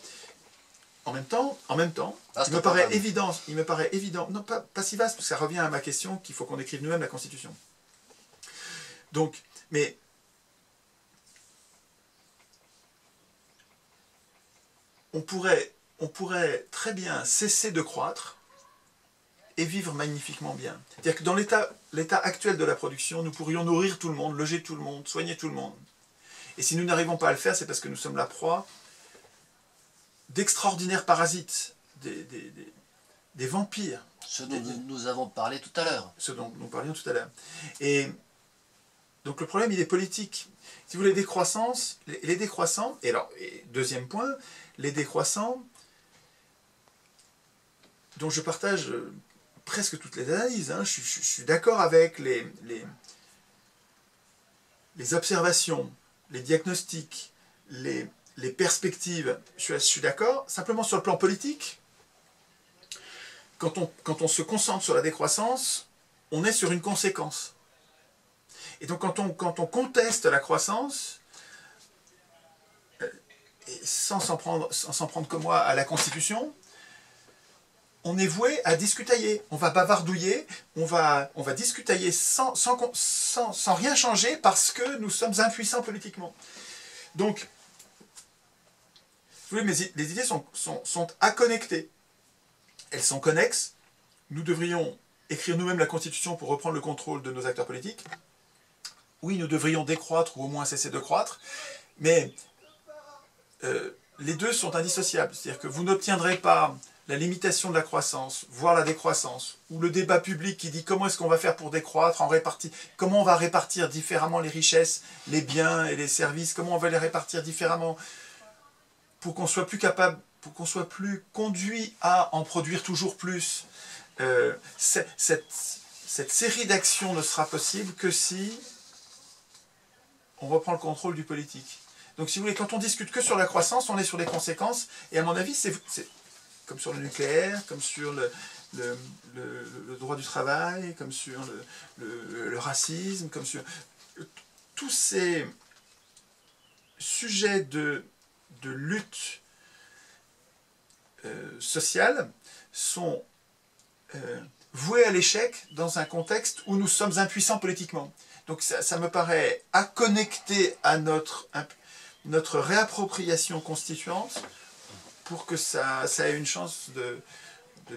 en même temps, il me paraît évident, non pas si vaste, parce que ça revient à ma question qu'il faut qu'on écrive nous-mêmes la Constitution. Donc, mais on pourrait très bien cesser de croître et vivre magnifiquement bien. C'est-à-dire que dans l'état actuel de la production, nous pourrions nourrir tout le monde, loger tout le monde, soigner tout le monde. Et si nous n'arrivons pas à le faire, c'est parce que nous sommes la proie d'extraordinaires parasites, des vampires. Ce dont nous avons parlé tout à l'heure. Ce dont nous parlions tout à l'heure. Et donc le problème, il est politique. Si vous voulez, les décroissants, et deuxième point, les décroissants, dont je partage presque toutes les analyses, hein, je suis d'accord avec les observations, les diagnostics, les perspectives, je suis d'accord. Simplement sur le plan politique, quand on se concentre sur la décroissance, on est sur une conséquence. Et donc quand on conteste la croissance, sans s'en prendre comme moi à la Constitution, on est voué à discutailler. On va bavardouiller, on va discutailler sans rien changer parce que nous sommes impuissants politiquement. Donc, vous voyez, les idées sont acconnectées. Elles sont connexes. Nous devrions écrire nous-mêmes la Constitution pour reprendre le contrôle de nos acteurs politiques. Oui, nous devrions décroître ou au moins cesser de croître, mais les deux sont indissociables. C'est-à-dire que vous n'obtiendrez pas la limitation de la croissance, voire la décroissance, ou le débat public qui dit comment est-ce qu'on va faire pour décroître, comment on va répartir différemment les richesses, les biens et les services, comment on va les répartir différemment pour qu'on soit plus capable, pour qu'on soit plus conduit à en produire toujours plus. Cette série d'actions ne sera possible que si on reprend le contrôle du politique. Donc si vous voulez, quand on discute que sur la croissance, on est sur les conséquences, et à mon avis, c'est comme sur le nucléaire, comme sur le droit du travail, comme sur le racisme, comme sur tous ces sujets de lutte sociale sont voués à l'échec dans un contexte où nous sommes impuissants politiquement. Donc ça me paraît à connecter à notre réappropriation constituante pour que ça ait une chance de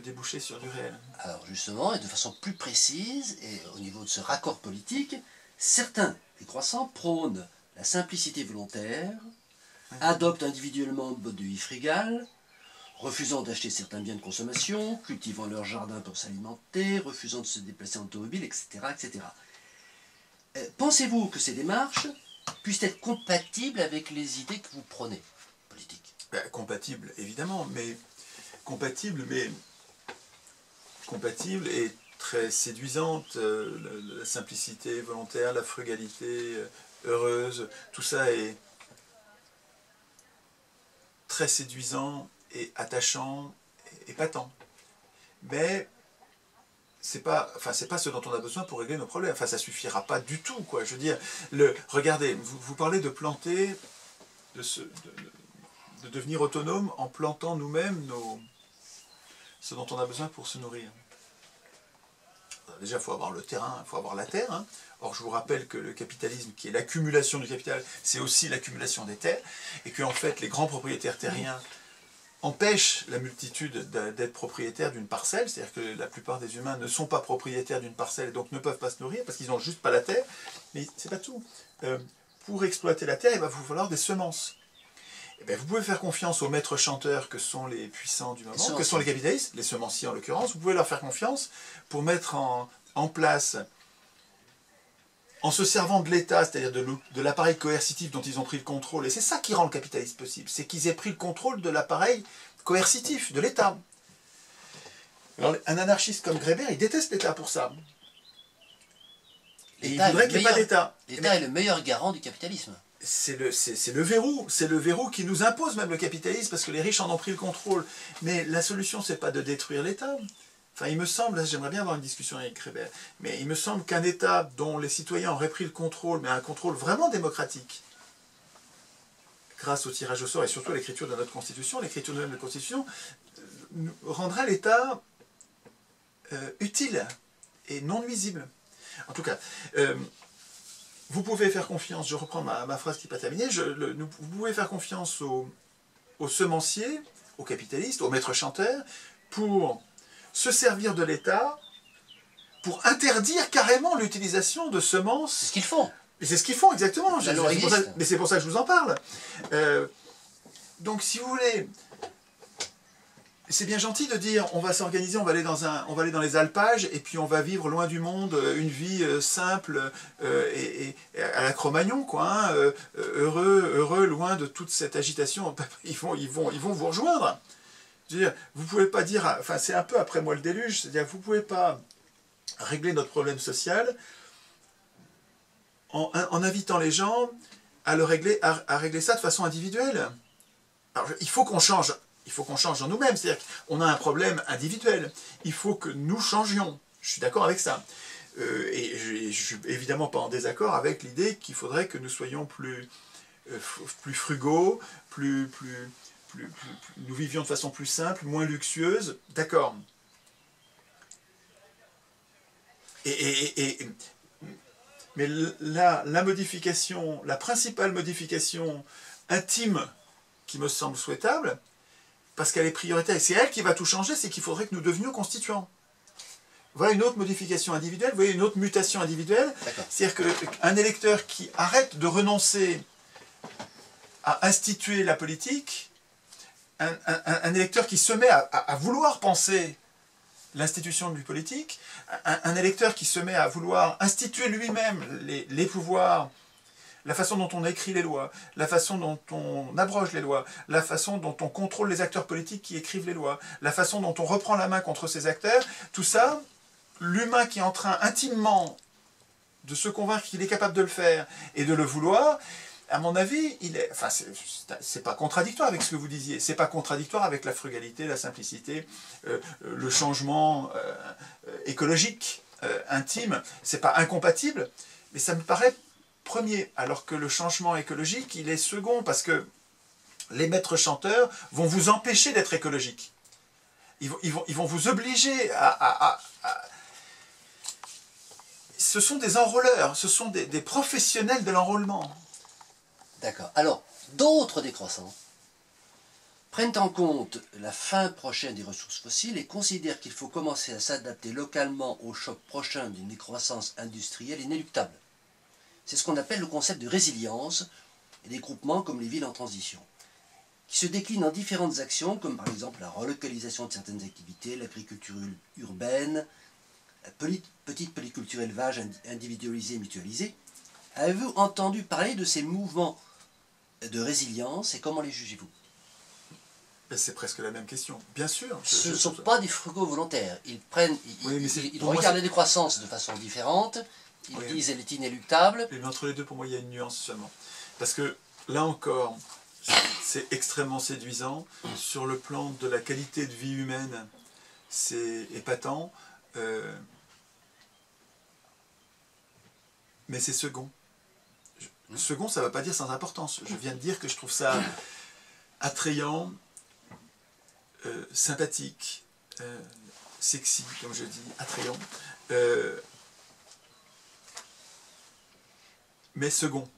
déboucher sur du réel. Alors justement, et de façon plus précise, et au niveau de ce raccord politique, certains décroissants prônent la simplicité volontaire, adoptent individuellement le mode de vie frugal, refusant d'acheter certains biens de consommation, cultivant leur jardin pour s'alimenter, refusant de se déplacer en automobile, etc. etc. Pensez-vous que ces démarches puissent être compatibles avec les idées que vous prônez, politiques? Compatible, évidemment, mais compatible et très séduisante, la simplicité volontaire, la frugalité heureuse, tout ça est très séduisant et attachant et épatant. Mais c'est pas ce dont on a besoin pour régler nos problèmes. Enfin, ça suffira pas du tout, quoi. Je veux dire, regardez, vous parlez de planter, de devenir autonome en plantant nous-mêmes ce dont on a besoin pour se nourrir. Alors déjà, il faut avoir le terrain, il faut avoir la terre. Hein. Or, je vous rappelle que le capitalisme, qui est l'accumulation du capital, c'est aussi l'accumulation des terres, et que en fait, les grands propriétaires terriens empêchent la multitude d'être propriétaires d'une parcelle, c'est-à-dire que la plupart des humains ne sont pas propriétaires d'une parcelle et donc ne peuvent pas se nourrir parce qu'ils n'ont juste pas la terre. Mais c'est pas tout. Pour exploiter la terre, il va vous falloir des semences. Eh bien, vous pouvez faire confiance aux maîtres chanteurs que sont les puissants du moment, que sont les capitalistes, les semenciers en l'occurrence. Vous pouvez leur faire confiance pour mettre en place, en se servant de l'État, c'est-à-dire de l'appareil coercitif dont ils ont pris le contrôle. Et c'est ça qui rend le capitalisme possible, c'est qu'ils aient pris le contrôle de l'appareil coercitif, de l'État. Alors, un anarchiste comme Greber, il déteste l'État pour ça. Et il voudrait qu'il n'y ait pas d'État. L'État est le meilleur garant du capitalisme. C'est le verrou qui nous impose même le capitalisme, parce que les riches en ont pris le contrôle. Mais la solution, c'est pas de détruire l'État. Enfin, il me semble, j'aimerais bien avoir une discussion avec Greber, mais il me semble qu'un État dont les citoyens auraient pris le contrôle, mais un contrôle vraiment démocratique, grâce au tirage au sort et surtout à l'écriture de notre Constitution, l'écriture de notre Constitution, rendrait l'État utile et non nuisible. En tout cas, vous pouvez faire confiance, je reprends ma phrase qui n'est pas terminée, vous pouvez faire confiance aux semenciers, aux capitalistes, aux maîtres chanteurs, pour se servir de l'État, pour interdire carrément l'utilisation de semences. C'est ce qu'ils font. Et c'est ce qu'ils font, exactement. Mais c'est pour ça que je vous en parle. Donc, si vous voulez, c'est bien gentil de dire on va s'organiser, on va aller dans les alpages et puis on va vivre loin du monde une vie simple et à la Cro-Magnon, quoi, hein, heureux, loin de toute cette agitation. Ils vont vous rejoindre. Je veux dire, vous pouvez pas dire, enfin c'est un peu après moi le déluge, c'est-à-dire vous pouvez pas régler notre problème social en invitant les gens à régler ça de façon individuelle. Alors, il faut qu'on change en nous-mêmes, c'est-à-dire qu'on a un problème individuel. Il faut que nous changions. Je suis d'accord avec ça. Et je ne suis évidemment pas en désaccord avec l'idée qu'il faudrait que nous soyons plus frugaux, nous vivions de façon plus simple, moins luxueuse. D'accord. Mais la modification, la principale modification intime qui me semble souhaitable, parce qu'elle est prioritaire, et c'est elle qui va tout changer, c'est qu'il faudrait que nous devenions constituants. Voilà une autre modification individuelle, vous voyez une autre mutation individuelle, c'est-à-dire qu'un électeur qui arrête de renoncer à instituer la politique, un électeur qui se met à vouloir penser l'institution du politique, un électeur qui se met à vouloir instituer lui-même les pouvoirs, la façon dont on écrit les lois, la façon dont on abroge les lois, la façon dont on contrôle les acteurs politiques qui écrivent les lois, la façon dont on reprend la main contre ces acteurs, tout ça, l'humain qui est en train intimement de se convaincre qu'il est capable de le faire et de le vouloir, à mon avis, c'est pas contradictoire avec ce que vous disiez, c'est pas contradictoire avec la frugalité, la simplicité, le changement écologique, intime, c'est pas incompatible, mais ça me paraît premier, alors que le changement écologique, il est second, parce que les maîtres chanteurs vont vous empêcher d'être écologique. Ils vont vous obliger Ce sont des enrôleurs, ce sont des professionnels de l'enrôlement. D'accord. Alors, d'autres décroissants prennent en compte la fin prochaine des ressources fossiles et considèrent qu'il faut commencer à s'adapter localement au choc prochain d'une décroissance industrielle inéluctable. C'est ce qu'on appelle le concept de résilience et des groupements comme les villes en transition, qui se déclinent en différentes actions, comme par exemple la relocalisation de certaines activités, l'agriculture urbaine, la petite polyculture élevage individualisé et mutualisé. Avez-vous entendu parler de ces mouvements de résilience et comment les jugez-vous? C'est presque la même question. Bien sûr. Ce ne sont pas des frugaux volontaires. Ils regardent la décroissance de façon différente. Ils disent qu'elle est inéluctable. Mais entre les deux, pour moi, il y a une nuance seulement. Parce que, là encore, c'est extrêmement séduisant. Sur le plan de la qualité de vie humaine, c'est épatant. Mais c'est second. Second, ça ne veut pas dire sans importance. Je viens de dire que je trouve ça attrayant, sympathique, sexy, comme je dis, attrayant. Mais second.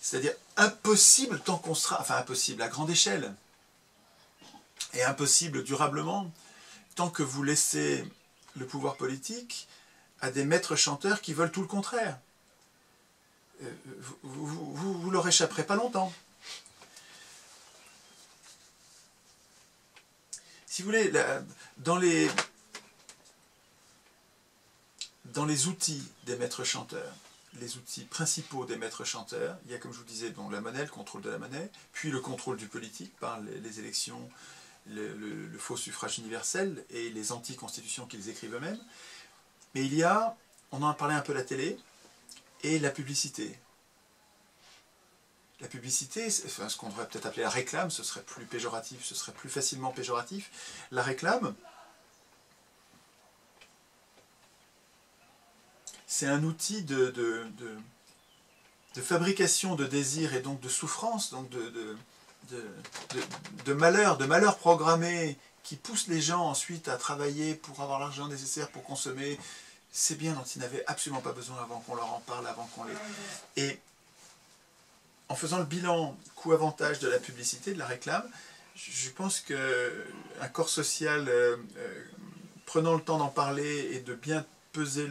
C'est-à-dire impossible tant qu'on sera... Enfin, impossible à grande échelle. Et impossible durablement tant que vous laissez le pouvoir politique à des maîtres chanteurs qui veulent tout le contraire. Vous leur échapperez pas longtemps. Si vous voulez, dans les outils des maîtres chanteurs, les outils principaux des maîtres chanteurs, il y a, comme je vous disais, donc la monnaie, le contrôle de la monnaie, puis le contrôle du politique par les élections, le faux suffrage universel et les anti-constitutions qu'ils écrivent eux-mêmes. Mais il y a, on en a parlé un peu à la télé, et la publicité. La publicité, enfin, ce qu'on devrait peut-être appeler la réclame, ce serait plus péjoratif, ce serait plus facilement péjoratif. La réclame, c'est un outil de fabrication de désirs et donc de souffrance, donc de malheur programmé qui pousse les gens ensuite à travailler pour avoir l'argent nécessaire pour consommer. C'est bien dont ils n'avaient absolument pas besoin avant qu'on leur en parle, avant qu'on les... Et en faisant le bilan coût-avantage de la publicité, de la réclame, je pense qu'un corps social, prenant le temps d'en parler et de bien peser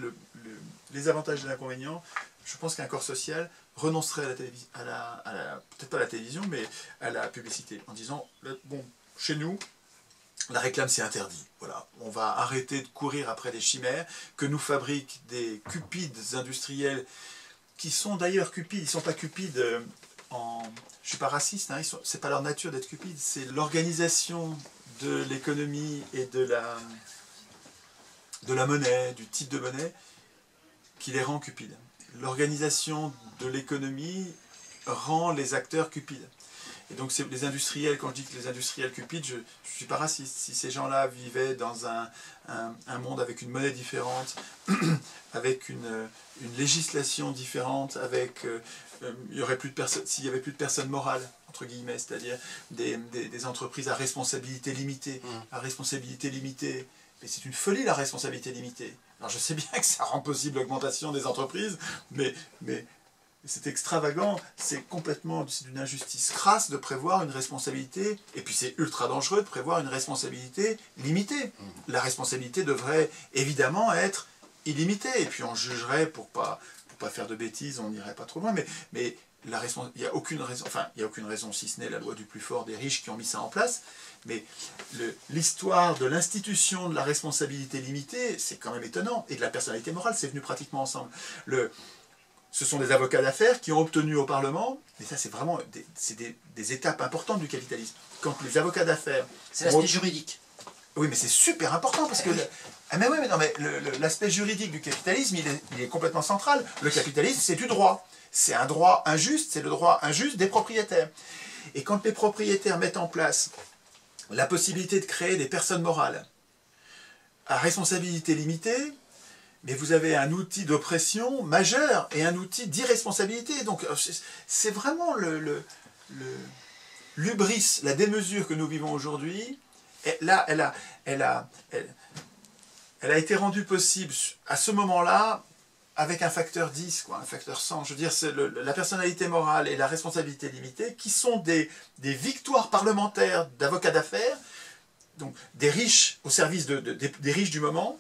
les avantages et les inconvénients, je pense qu'un corps social renoncerait à la télévision, peut-être pas à la télévision, mais à la publicité, en disant, bon, chez nous, la réclame, c'est interdit. Voilà. On va arrêter de courir après des chimères que nous fabriquent des cupides industriels qui sont d'ailleurs cupides. Ils ne sont pas cupides en... Je ne suis pas raciste, hein, c'est pas leur nature d'être cupides. C'est l'organisation de l'économie et de la monnaie, du type de monnaie, qui les rend cupides. L'organisation de l'économie rend les acteurs cupides. Et donc les industriels, quand je dis que les industriels cupides, je ne suis pas raciste. Si ces gens-là vivaient dans un monde avec une monnaie différente, avec une législation différente, avec il y aurait plus de personnes, s'il n'y avait plus de personnes morales, entre guillemets, c'est-à-dire des entreprises à responsabilité limitée, mais c'est une folie la responsabilité limitée. Alors je sais bien que ça rend possible l'augmentation des entreprises, mais c'est extravagant, c'est d'une injustice crasse de prévoir une responsabilité, et puis c'est ultra dangereux de prévoir une responsabilité limitée. La responsabilité devrait évidemment être illimitée, et puis on jugerait pour pas faire de bêtises, on n'irait pas trop loin, mais il n'y a aucune raison, si ce n'est la loi du plus fort des riches qui ont mis ça en place, mais l'histoire de l'institution de la responsabilité limitée, c'est quand même étonnant, et de la personnalité morale, c'est venu pratiquement ensemble. Ce sont des avocats d'affaires qui ont obtenu au Parlement, et ça c'est vraiment des étapes importantes du capitalisme. Quand les avocats d'affaires... C'est l'aspect juridique. Oui, mais c'est super important parce que... l'aspect juridique du capitalisme, il est complètement central. Le capitalisme, c'est du droit. C'est un droit injuste, c'est le droit injuste des propriétaires. Et quand les propriétaires mettent en place la possibilité de créer des personnes morales à responsabilité limitée, mais vous avez un outil d'oppression majeur et un outil d'irresponsabilité. Donc c'est vraiment l'hubris, la démesure que nous vivons aujourd'hui. Là, elle a été rendue possible à ce moment-là avec un facteur 10, un facteur 100. Je veux dire, c'est la personnalité morale et la responsabilité limitée qui sont des victoires parlementaires d'avocats d'affaires, donc des riches au service des riches du moment,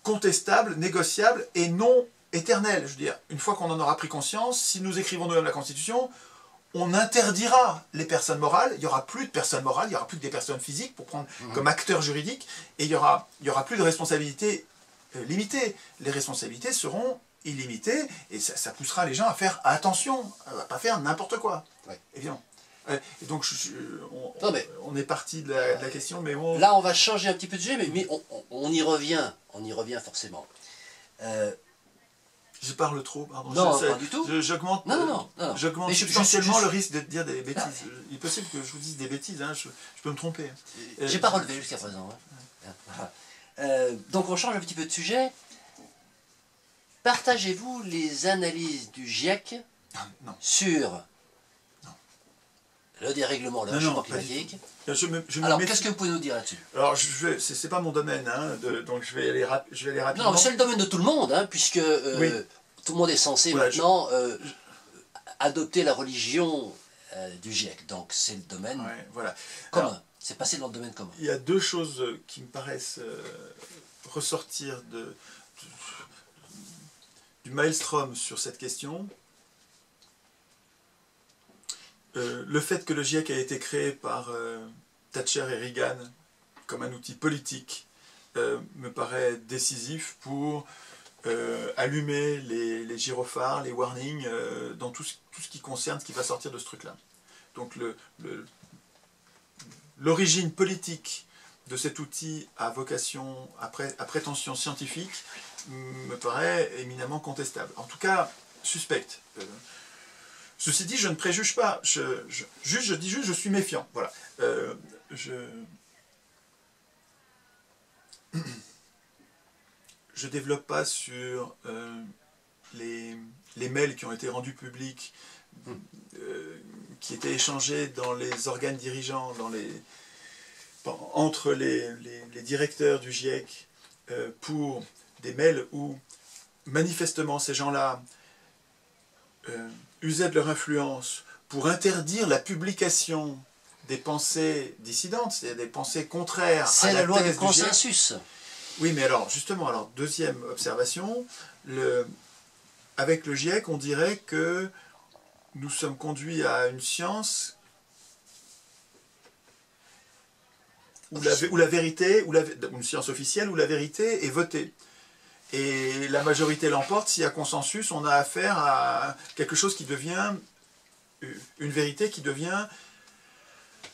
contestable, négociable et non éternel. Je veux dire, une fois qu'on en aura pris conscience, si nous écrivons nous-mêmes la Constitution, on interdira les personnes morales, il n'y aura plus de personnes morales, il n'y aura plus que des personnes physiques pour prendre comme acteurs juridiques, et il y aura plus de responsabilités limitées. Les responsabilités seront illimitées, et ça poussera les gens à faire attention, à ne pas faire n'importe quoi. Ouais. Évidemment. Et donc, on est parti de la question, mais on... Là, on va changer un petit peu de sujet, mais on y revient forcément. Je parle trop, pardon. Non, pas du tout. J'augmente substantiellement le risque de dire des bêtises. Il est possible que je vous dise des bêtises, hein, je peux me tromper. J'ai pas relevé jusqu'à présent. Hein. Donc on change un petit peu de sujet. Partagez-vous les analyses du GIEC sur le dérèglement, le réchauffement climatique? Alors, qu'est-ce que vous pouvez nous dire là-dessus? Alors, c'est pas mon domaine, hein, donc je vais aller rapidement. Non, c'est le domaine de tout le monde, hein, puisque tout le monde est censé maintenant adopter la religion du GIEC. Donc, c'est le domaine commun. C'est passé dans le domaine commun. Il y a deux choses qui me paraissent ressortir du maelstrom sur cette question. Le fait que le GIEC a été créé par Thatcher et Reagan comme un outil politique me paraît décisif pour allumer les gyrophares, les warnings dans tout ce qui concerne ce qui va sortir de ce truc-là. Donc l'origine politique de cet outil à vocation, à prétention scientifique, me paraît éminemment contestable. En tout cas, suspecte. Ceci dit, je ne préjuge pas, je dis juste, je suis méfiant. Voilà. Je développe pas sur les mails qui ont été rendus publics, qui étaient échangés dans les organes dirigeants, entre les directeurs du GIEC, pour des mails où manifestement ces gens-là usaient de leur influence pour interdire la publication des pensées dissidentes, c'est-à-dire des pensées contraires à la loi du consensus. Oui, mais alors, justement, deuxième observation, avec le GIEC, on dirait que nous sommes conduits à une science où la vérité, une science officielle, où la vérité est votée. Et la majorité l'emporte. S'il y a consensus, on a affaire à quelque chose qui devient une vérité qui devient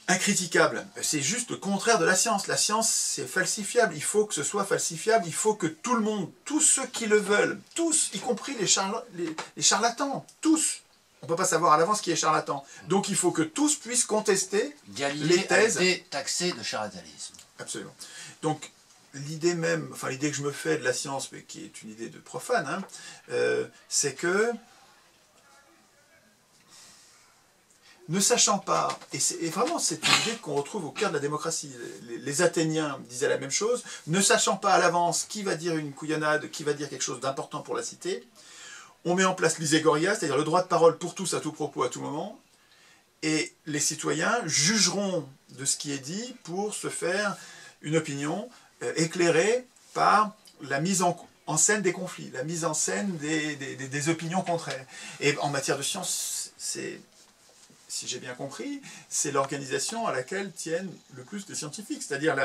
incritiquable. C'est juste le contraire de la science. La science, c'est falsifiable. Il faut que ce soit falsifiable. Il faut que tout le monde, tous ceux qui le veulent, tous, y compris les charlatans, tous, on ne peut pas savoir à l'avance qui est charlatan. Donc il faut que tous puissent contester les thèses. Taxées de charlatanisme. Absolument. Donc l'idée même, enfin l'idée que je me fais de la science, mais qui est une idée de profane, hein, c'est que ne sachant pas, et vraiment c'est une idée qu'on retrouve au cœur de la démocratie, les Athéniens disaient la même chose, ne sachant pas à l'avance qui va dire une couillonnade, qui va dire quelque chose d'important pour la cité, on met en place l'iségoria, c'est-à-dire le droit de parole pour tous à tout propos à tout moment, et les citoyens jugeront de ce qui est dit pour se faire une opinion éclairée par la mise en scène des conflits, la mise en scène des opinions contraires. Et en matière de science, c'est... si j'ai bien compris, c'est l'organisation à laquelle tiennent le plus les scientifiques, c'est-à-dire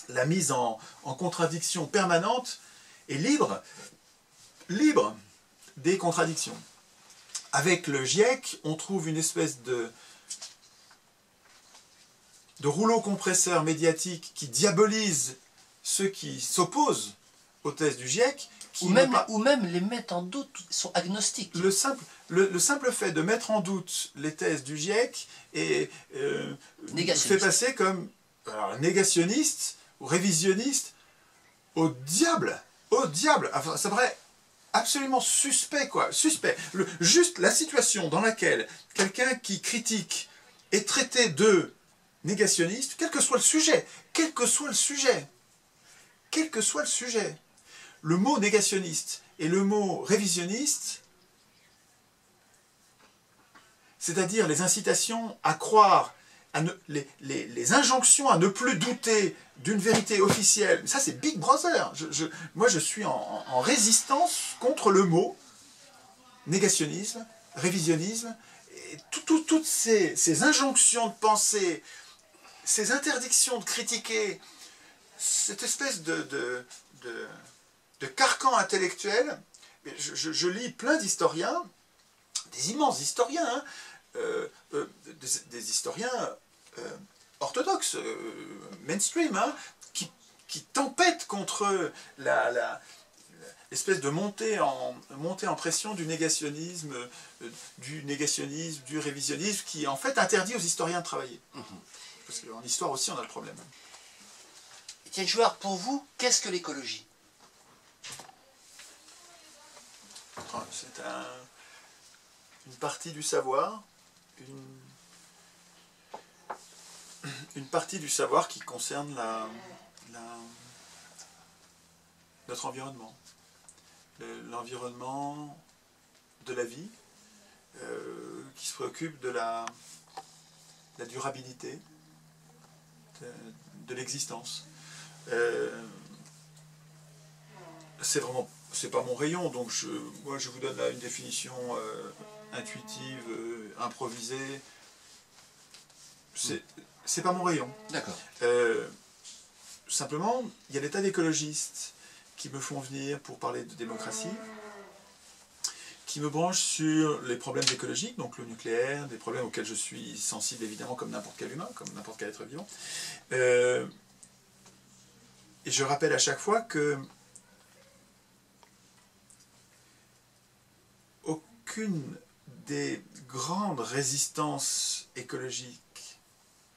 la mise en contradiction permanente et libre des contradictions. Avec le GIEC, on trouve une espèce de rouleau compresseur médiatique qui diabolise ceux qui s'opposent aux thèses du GIEC, ou même les mettent en doute, sont agnostiques. Le simple fait de mettre en doute les thèses du GIEC fait passer comme négationniste ou révisionniste au diable. Au diable. Enfin, ça paraît absolument suspect, quoi. Suspect. Juste la situation dans laquelle quelqu'un qui critique est traité de négationniste, quel que soit le sujet, quel que soit le sujet, quel que soit le sujet. Le mot négationniste et le mot révisionniste, c'est-à-dire les incitations à croire, les injonctions à ne plus douter d'une vérité officielle, ça c'est Big Brother. Moi je suis en résistance contre le mot négationnisme, révisionnisme, et toutes ces injonctions de penser, ces interdictions de critiquer, cette espèce de carcan intellectuel. Je lis plein d'historiens, des immenses historiens, hein, des historiens orthodoxes, mainstream, hein, qui tempêtent contre l'espèce de montée en pression du négationnisme, du révisionnisme, qui en fait interdit aux historiens de travailler. Parce qu'en histoire aussi on a le problème. Étienne Chouard, pour vous, qu'est-ce que l'écologie? C'est une partie du savoir, une partie du savoir qui concerne notre environnement, l'environnement de la vie, qui se préoccupe de la durabilité de l'existence. C'est pas mon rayon, donc moi je vous donne là une définition intuitive, improvisée. C'est pas mon rayon. D'accord. Simplement, il y a des tas d'écologistes qui me font venir pour parler de démocratie, qui me branchent sur les problèmes écologiques, donc le nucléaire, des problèmes auxquels je suis sensible évidemment comme n'importe quel humain, comme n'importe quel être vivant. Et je rappelle à chaque fois que aucune des grandes résistances écologiques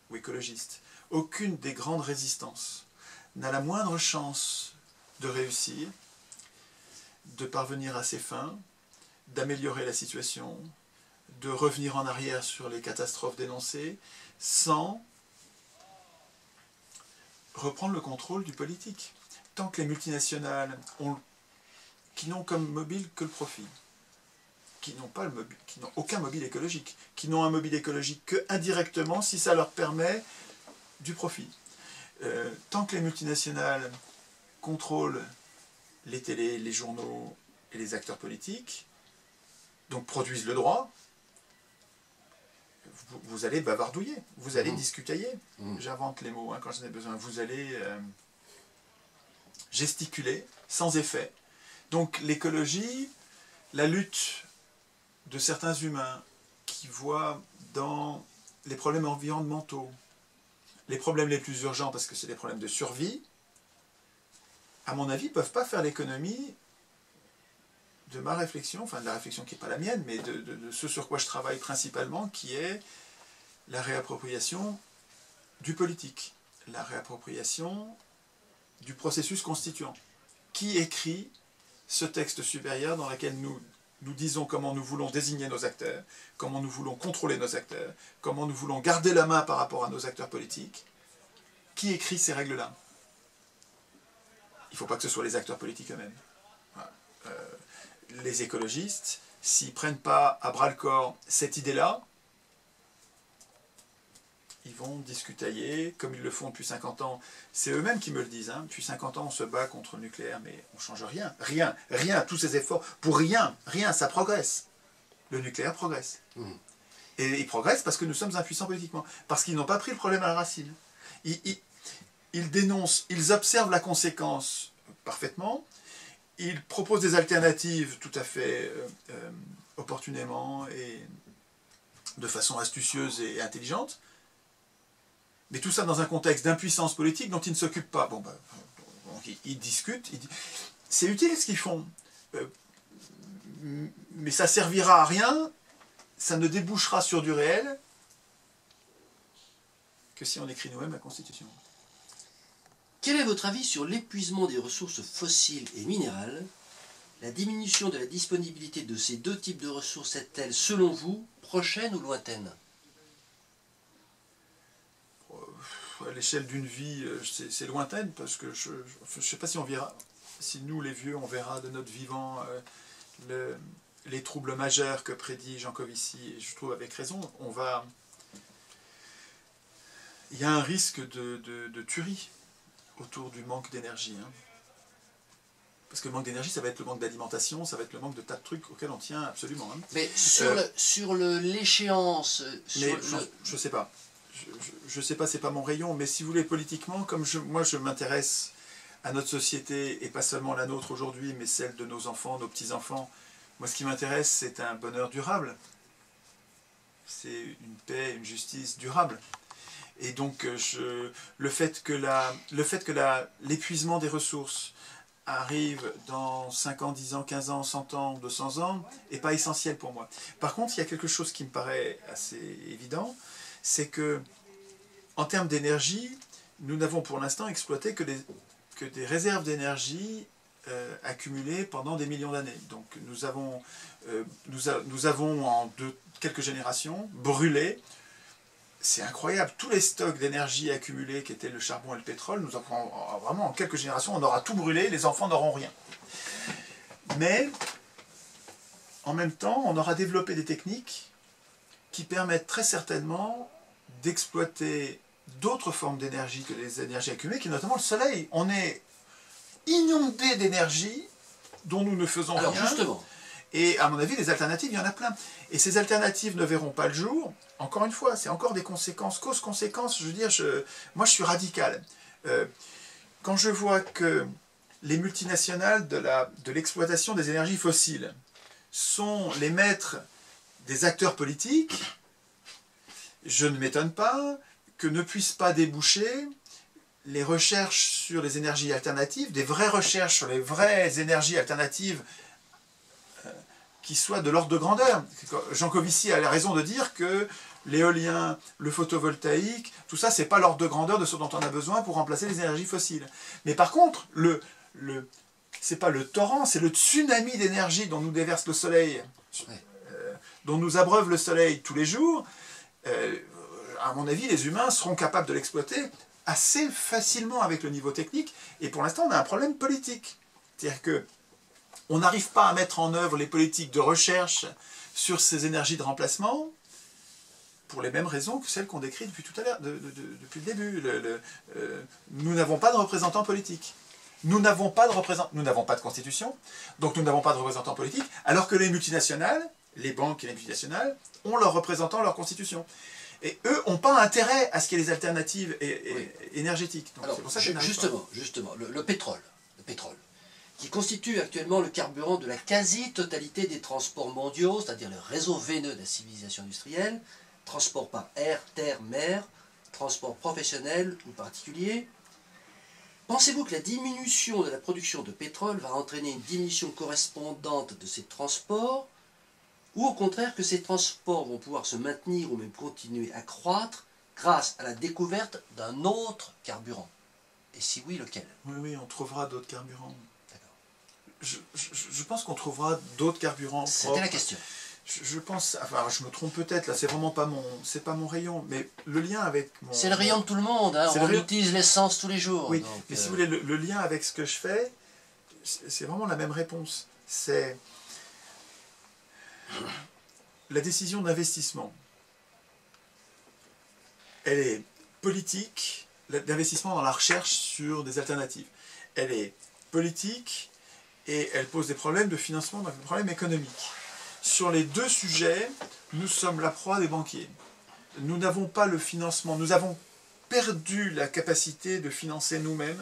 ou écologistes, aucune des grandes résistances n'a la moindre chance de réussir, de parvenir à ses fins, d'améliorer la situation, de revenir en arrière sur les catastrophes dénoncées, sans reprendre le contrôle du politique. Tant que les multinationales qui n'ont comme mobile que le profit, qui n'ont aucun mobile écologique, qui n'ont un mobile écologique que indirectement si ça leur permet du profit. Tant que les multinationales contrôlent les télés, les journaux et les acteurs politiques, donc produisent le droit, vous allez bavardouiller, vous allez discutailler. J'invente les mots quand j'en ai besoin. Vous allez gesticuler sans effet. Donc l'écologie, la lutte de certains humains qui voient dans les problèmes environnementaux, les problèmes les plus urgents parce que c'est des problèmes de survie, à mon avis, ne peuvent pas faire l'économie de ma réflexion, enfin de la réflexion qui n'est pas la mienne, mais de ce sur quoi je travaille principalement, qui est la réappropriation du politique, la réappropriation du processus constituant. Qui écrit ce texte supérieur dans lequel nous disons comment nous voulons désigner nos acteurs, comment nous voulons contrôler nos acteurs, comment nous voulons garder la main par rapport à nos acteurs politiques? Qui écrit ces règles-là? Il ne faut pas que ce soit les acteurs politiques eux-mêmes. Voilà. Les écologistes, s'ils ne prennent pas à bras-le-corps cette idée-là, ils vont discutailler, comme ils le font depuis 50 ans. C'est eux-mêmes qui me le disent. Depuis 50 ans, on se bat contre le nucléaire, mais on ne change rien. Rien, tous ces efforts, pour rien, ça progresse. Le nucléaire progresse. Et il progresse parce que nous sommes impuissants politiquement. Parce qu'ils n'ont pas pris le problème à la racine. Ils dénoncent, ils observent la conséquence parfaitement, ils proposent des alternatives tout à fait opportunément et de façon astucieuse et intelligente, mais tout ça dans un contexte d'impuissance politique dont ils ne s'occupent pas. Donc ils discutent, c'est utile ce qu'ils font, mais ça servira à rien, ça ne débouchera sur du réel que si on écrit nous-mêmes la Constitution. Quel est votre avis sur l'épuisement des ressources fossiles et minérales? La diminution de la disponibilité de ces deux types de ressources est-elle, selon vous, prochaine ou lointaine? À l'échelle d'une vie, c'est lointaine, parce que je ne sais pas si on verra, si nous les vieux, on verra de notre vivant les troubles majeurs que prédit Jancovici, et je trouve avec raison, il y a un risque de tuerie autour du manque d'énergie. Parce que le manque d'énergie, ça va être le manque d'alimentation, ça va être le manque de tas de trucs auxquels on tient absolument. Mais sur l'échéance... Je sais pas. Je sais pas, c'est pas mon rayon, mais si vous voulez, politiquement, comme moi je m'intéresse à notre société, et pas seulement la nôtre aujourd'hui, mais celle de nos enfants, nos petits-enfants, moi ce qui m'intéresse, c'est un bonheur durable. C'est une paix, une justice durable. Et donc, le fait que l'épuisement des ressources arrive dans 5 ans, 10 ans, 15 ans, 100 ans, 200 ans, n'est pas essentiel pour moi. Par contre, il y a quelque chose qui me paraît assez évident, c'est que, en termes d'énergie, nous n'avons pour l'instant exploité que des réserves d'énergie accumulées pendant des millions d'années. Donc, nous avons en quelques générations brûlé. C'est incroyable, tous les stocks d'énergie accumulés qui étaient le charbon et le pétrole, nous avons vraiment en quelques générations, on aura tout brûlé, les enfants n'auront rien. Mais, en même temps, on aura développé des techniques qui permettent très certainement d'exploiter d'autres formes d'énergie que les énergies accumulées, qui est notamment le soleil. On est inondé d'énergie dont nous ne faisons rien. Alors justement. Et à mon avis, les alternatives, il y en a plein. Et ces alternatives ne verront pas le jour. Encore une fois, c'est encore des conséquences, causes-conséquences. Je veux dire, moi je suis radical. Quand je vois que les multinationales de l'exploitation des énergies fossiles sont les maîtres des acteurs politiques, je ne m'étonne pas que ne puissent pas déboucher les recherches sur les énergies alternatives, des vraies recherches sur les vraies énergies alternatives qui soient de l'ordre de grandeur. Jancovici a raison de dire que l'éolien, le photovoltaïque, tout ça, c'est pas l'ordre de grandeur de ce dont on a besoin pour remplacer les énergies fossiles. Mais par contre, c'est pas le torrent, c'est le tsunami d'énergie dont nous déverse le soleil, dont nous abreuve le soleil tous les jours. À mon avis, les humains seront capables de l'exploiter assez facilement avec le niveau technique, et pour l'instant, on a un problème politique. C'est-à-dire que on n'arrive pas à mettre en œuvre les politiques de recherche sur ces énergies de remplacement pour les mêmes raisons que celles qu'on décrit depuis tout à l'heure, depuis le début. Nous n'avons pas de représentants politiques. Nous n'avons pas de constitution, donc nous n'avons pas de représentants politiques, alors que les multinationales les banques et les multinationales ont leurs représentants, leur constitution. Et eux n'ont pas intérêt à ce qu'il y ait des alternatives énergétiques. Donc, alors, c'est pour ça justement, le pétrole, qui constitue actuellement le carburant de la quasi-totalité des transports mondiaux, c'est-à-dire le réseau veineux de la civilisation industrielle, transport par air, terre, mer, transport professionnel ou particulier. Pensez-vous que la diminution de la production de pétrole va entraîner une diminution correspondante de ces transports, ou au contraire que ces transports vont pouvoir se maintenir ou même continuer à croître grâce à la découverte d'un autre carburant? Et si oui, lequel? Oui, on trouvera d'autres carburants. D'accord. Je pense qu'on trouvera d'autres carburants. C'était la question. Je pense, enfin je me trompe peut-être, là c'est vraiment pas mon rayon, mais le lien avec mon... C'est le rayon de tout le monde, hein, on utilise l'essence tous les jours. Oui, donc, mais si vous voulez, le lien avec ce que je fais, c'est vraiment la même réponse. C'est la décision d'investissement. Elle est politique, l'investissement dans la recherche sur des alternatives. Elle est politique et elle pose des problèmes de financement, donc des problèmes économiques. Sur les deux sujets, nous sommes la proie des banquiers. Nous n'avons pas le financement, nous avons perdu la capacité de financer nous-mêmes.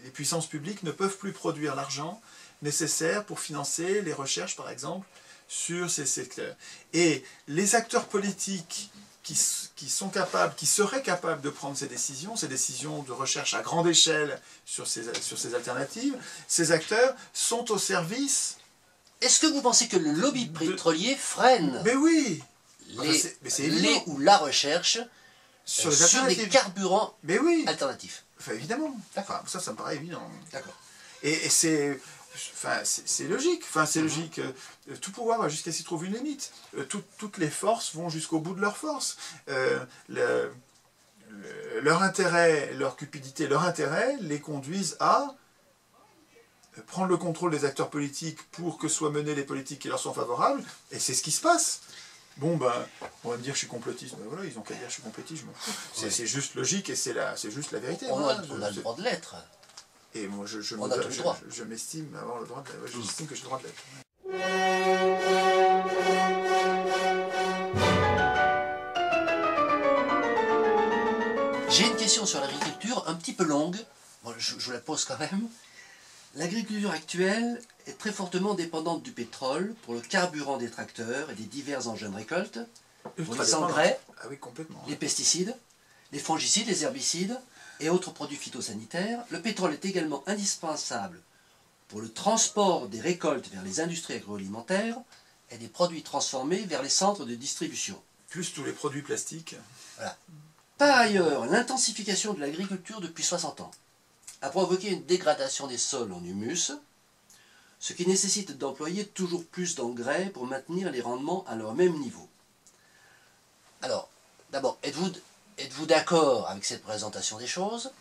Les puissances publiques ne peuvent plus produire l'argent nécessaire pour financer les recherches, par exemple, sur ces secteurs. Et les acteurs politiques qui seraient capables de prendre ces décisions de recherche à grande échelle sur ces alternatives, ces acteurs sont au service... Est-ce que vous pensez que le lobby pétrolier freine mais oui, les ou la recherche sur des carburants alternatifs? Enfin, évidemment. Enfin, ça me paraît évident. D'accord. Et c'est logique. Enfin, c'est logique. Tout pouvoir va jusqu'à s'y trouver une limite. Toutes les forces vont jusqu'au bout de leur force. Leur intérêt, leur cupidité, leur intérêt les conduisent à prendre le contrôle des acteurs politiques pour que soient menées les politiques qui leur sont favorables, et c'est ce qui se passe. Bon, ben, on va me dire que je suis complotiste, ben voilà, ils ont qu'à dire que je suis complotiste, je m'en fous. C'est juste logique et c'est juste la vérité. On a le droit de l'être. Et moi, je m'estime avoir le droit de l'être. J'estime que j'ai le droit de l'être. J'ai une question sur l'agriculture, un petit peu longue, bon, je vous la pose quand même. L'agriculture actuelle est très fortement dépendante du pétrole pour le carburant des tracteurs et des divers engins de récolte, pour les engrais, les pesticides, les fongicides, les herbicides et autres produits phytosanitaires. Le pétrole est également indispensable pour le transport des récoltes vers les industries agroalimentaires et des produits transformés vers les centres de distribution. Plus tous les produits plastiques. Voilà. Par ailleurs, l'intensification de l'agriculture depuis 60 ans a provoqué une dégradation des sols en humus, ce qui nécessite d'employer toujours plus d'engrais pour maintenir les rendements à leur même niveau. Alors, d'abord, êtes-vous d'accord avec cette présentation des choses?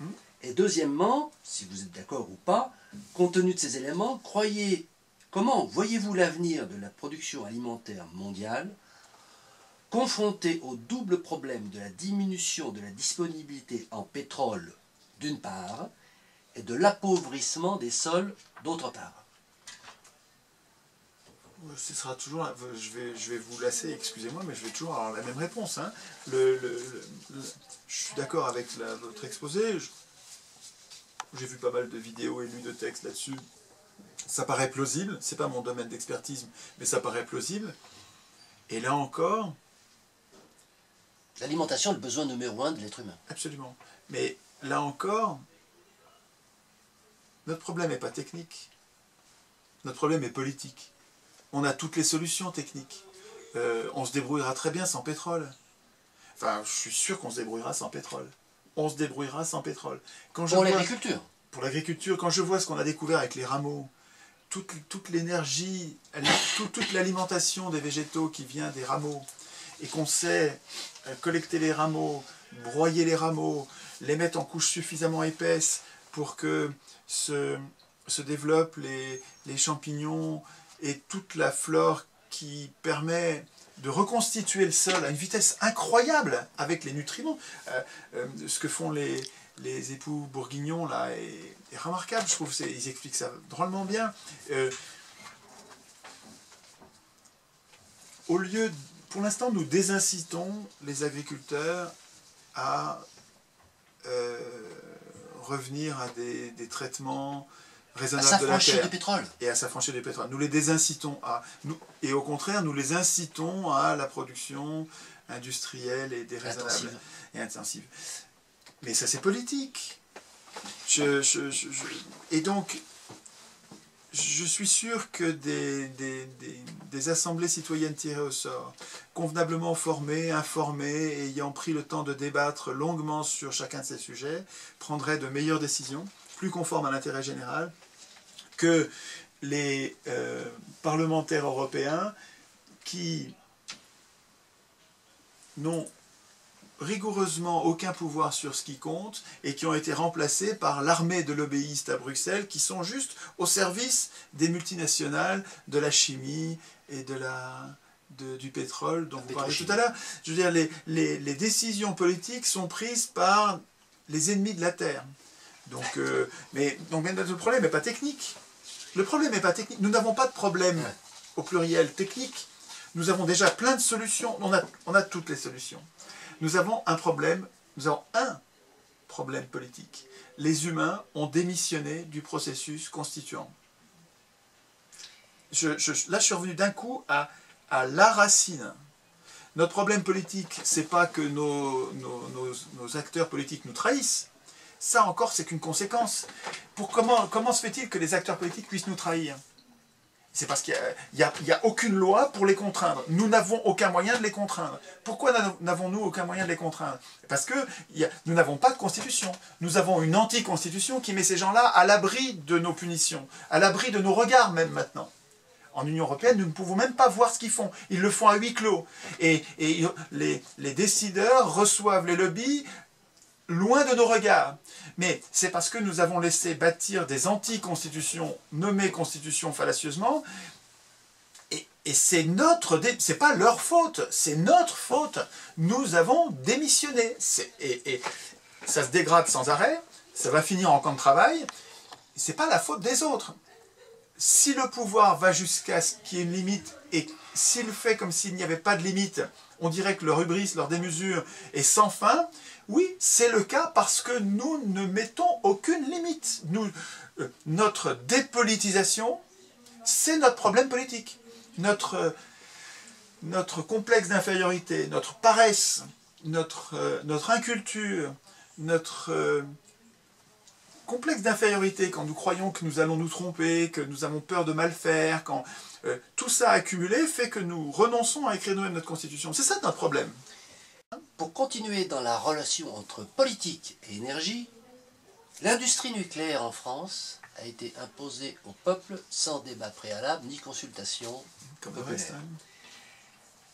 Et deuxièmement, si vous êtes d'accord ou pas, compte tenu de ces éléments, comment voyez-vous l'avenir de la production alimentaire mondiale confrontée au double problème de la diminution de la disponibilité en pétrole d'une part, et de l'appauvrissement des sols d'autre part? Ce sera toujours, je vais vous lasser, excusez-moi, mais je vais toujours avoir la même réponse. Hein. Je suis d'accord avec votre exposé. J'ai vu pas mal de vidéos et lu de textes là-dessus. Ça paraît plausible. C'est pas mon domaine d'expertise, mais ça paraît plausible. Et là encore... L'alimentation est le besoin numéro 1 de l'être humain. Absolument. Mais là encore... Notre problème n'est pas technique, notre problème est politique. On a toutes les solutions techniques. On se débrouillera très bien sans pétrole. Enfin, je suis sûr qu'on se débrouillera sans pétrole. On se débrouillera sans pétrole. Pour l'agriculture. Pour l'agriculture, quand je vois ce qu'on a découvert avec les rameaux, toute l'énergie, toute l'alimentation des végétaux qui vient des rameaux, et qu'on sait collecter les rameaux, broyer les rameaux, les mettre en couches suffisamment épaisses pour que se développent les champignons et toute la flore qui permet de reconstituer le sol à une vitesse incroyable avec les nutriments. Ce que font les époux bourguignons là est remarquable, je trouve. Ils expliquent ça drôlement bien. au lieu, pour l'instant, nous désincitons les agriculteurs à revenir à des traitements raisonnables de la terre du pétrole. Et à s'affranchir du pétrole. Nous les désincitons et au contraire, nous les incitons à la production industrielle et déraisonnable et intensive. Mais ça, c'est politique. Et donc, je suis sûr que des assemblées citoyennes tirées au sort, convenablement formées, informées, ayant pris le temps de débattre longuement sur chacun de ces sujets, prendraient de meilleures décisions, plus conformes à l'intérêt général, que les parlementaires européens qui n'ont rigoureusement aucun pouvoir sur ce qui compte et qui ont été remplacés par l'armée de lobbyistes à Bruxelles qui sont juste au service des multinationales, de la chimie et du pétrole dont vous parliez tout à l'heure. Je veux dire, les décisions politiques sont prises par les ennemis de la Terre. Donc le problème n'est pas technique. Le problème n'est pas technique. Nous n'avons pas de problème au pluriel technique. Nous avons déjà plein de solutions. On a toutes les solutions. Nous avons un problème politique. Les humains ont démissionné du processus constituant. Là, je suis revenu d'un coup à la racine. Notre problème politique, c'est pas que nos acteurs politiques nous trahissent. Ça encore, c'est qu'une conséquence. Comment se fait-il que les acteurs politiques puissent nous trahir? C'est parce qu'il n'y a aucune loi pour les contraindre. Nous n'avons aucun moyen de les contraindre. Pourquoi n'avons-nous aucun moyen de les contraindre? Parce que nous n'avons pas de constitution. Nous avons une anti-constitution qui met ces gens-là à l'abri de nos punitions, à l'abri de nos regards même maintenant. En Union européenne, nous ne pouvons même pas voir ce qu'ils font. Ils le font à huis clos. Et les décideurs reçoivent les lobbies loin de nos regards. Mais c'est parce que nous avons laissé bâtir des anti-constitutions nommées constitutions fallacieusement, et c'est pas leur faute, c'est notre faute. Nous avons démissionné. Et ça se dégrade sans arrêt, ça va finir en camp de travail, c'est pas la faute des autres. Si le pouvoir va jusqu'à ce qu'il y ait une limite, et s'il fait comme s'il n'y avait pas de limite, on dirait que leur hubris, leur démesure est sans fin. Oui, c'est le cas parce que nous ne mettons aucune limite. Notre dépolitisation, c'est notre problème politique. Notre complexe d'infériorité, notre paresse, notre inculture, notre complexe d'infériorité quand nous croyons que nous allons nous tromper, que nous avons peur de mal faire, tout ça accumulé fait que nous renonçons à écrire nous-mêmes notre constitution. C'est ça notre problème. Pour continuer dans la relation entre politique et énergie, l'industrie nucléaire en France a été imposée au peuple sans débat préalable ni consultation populaire.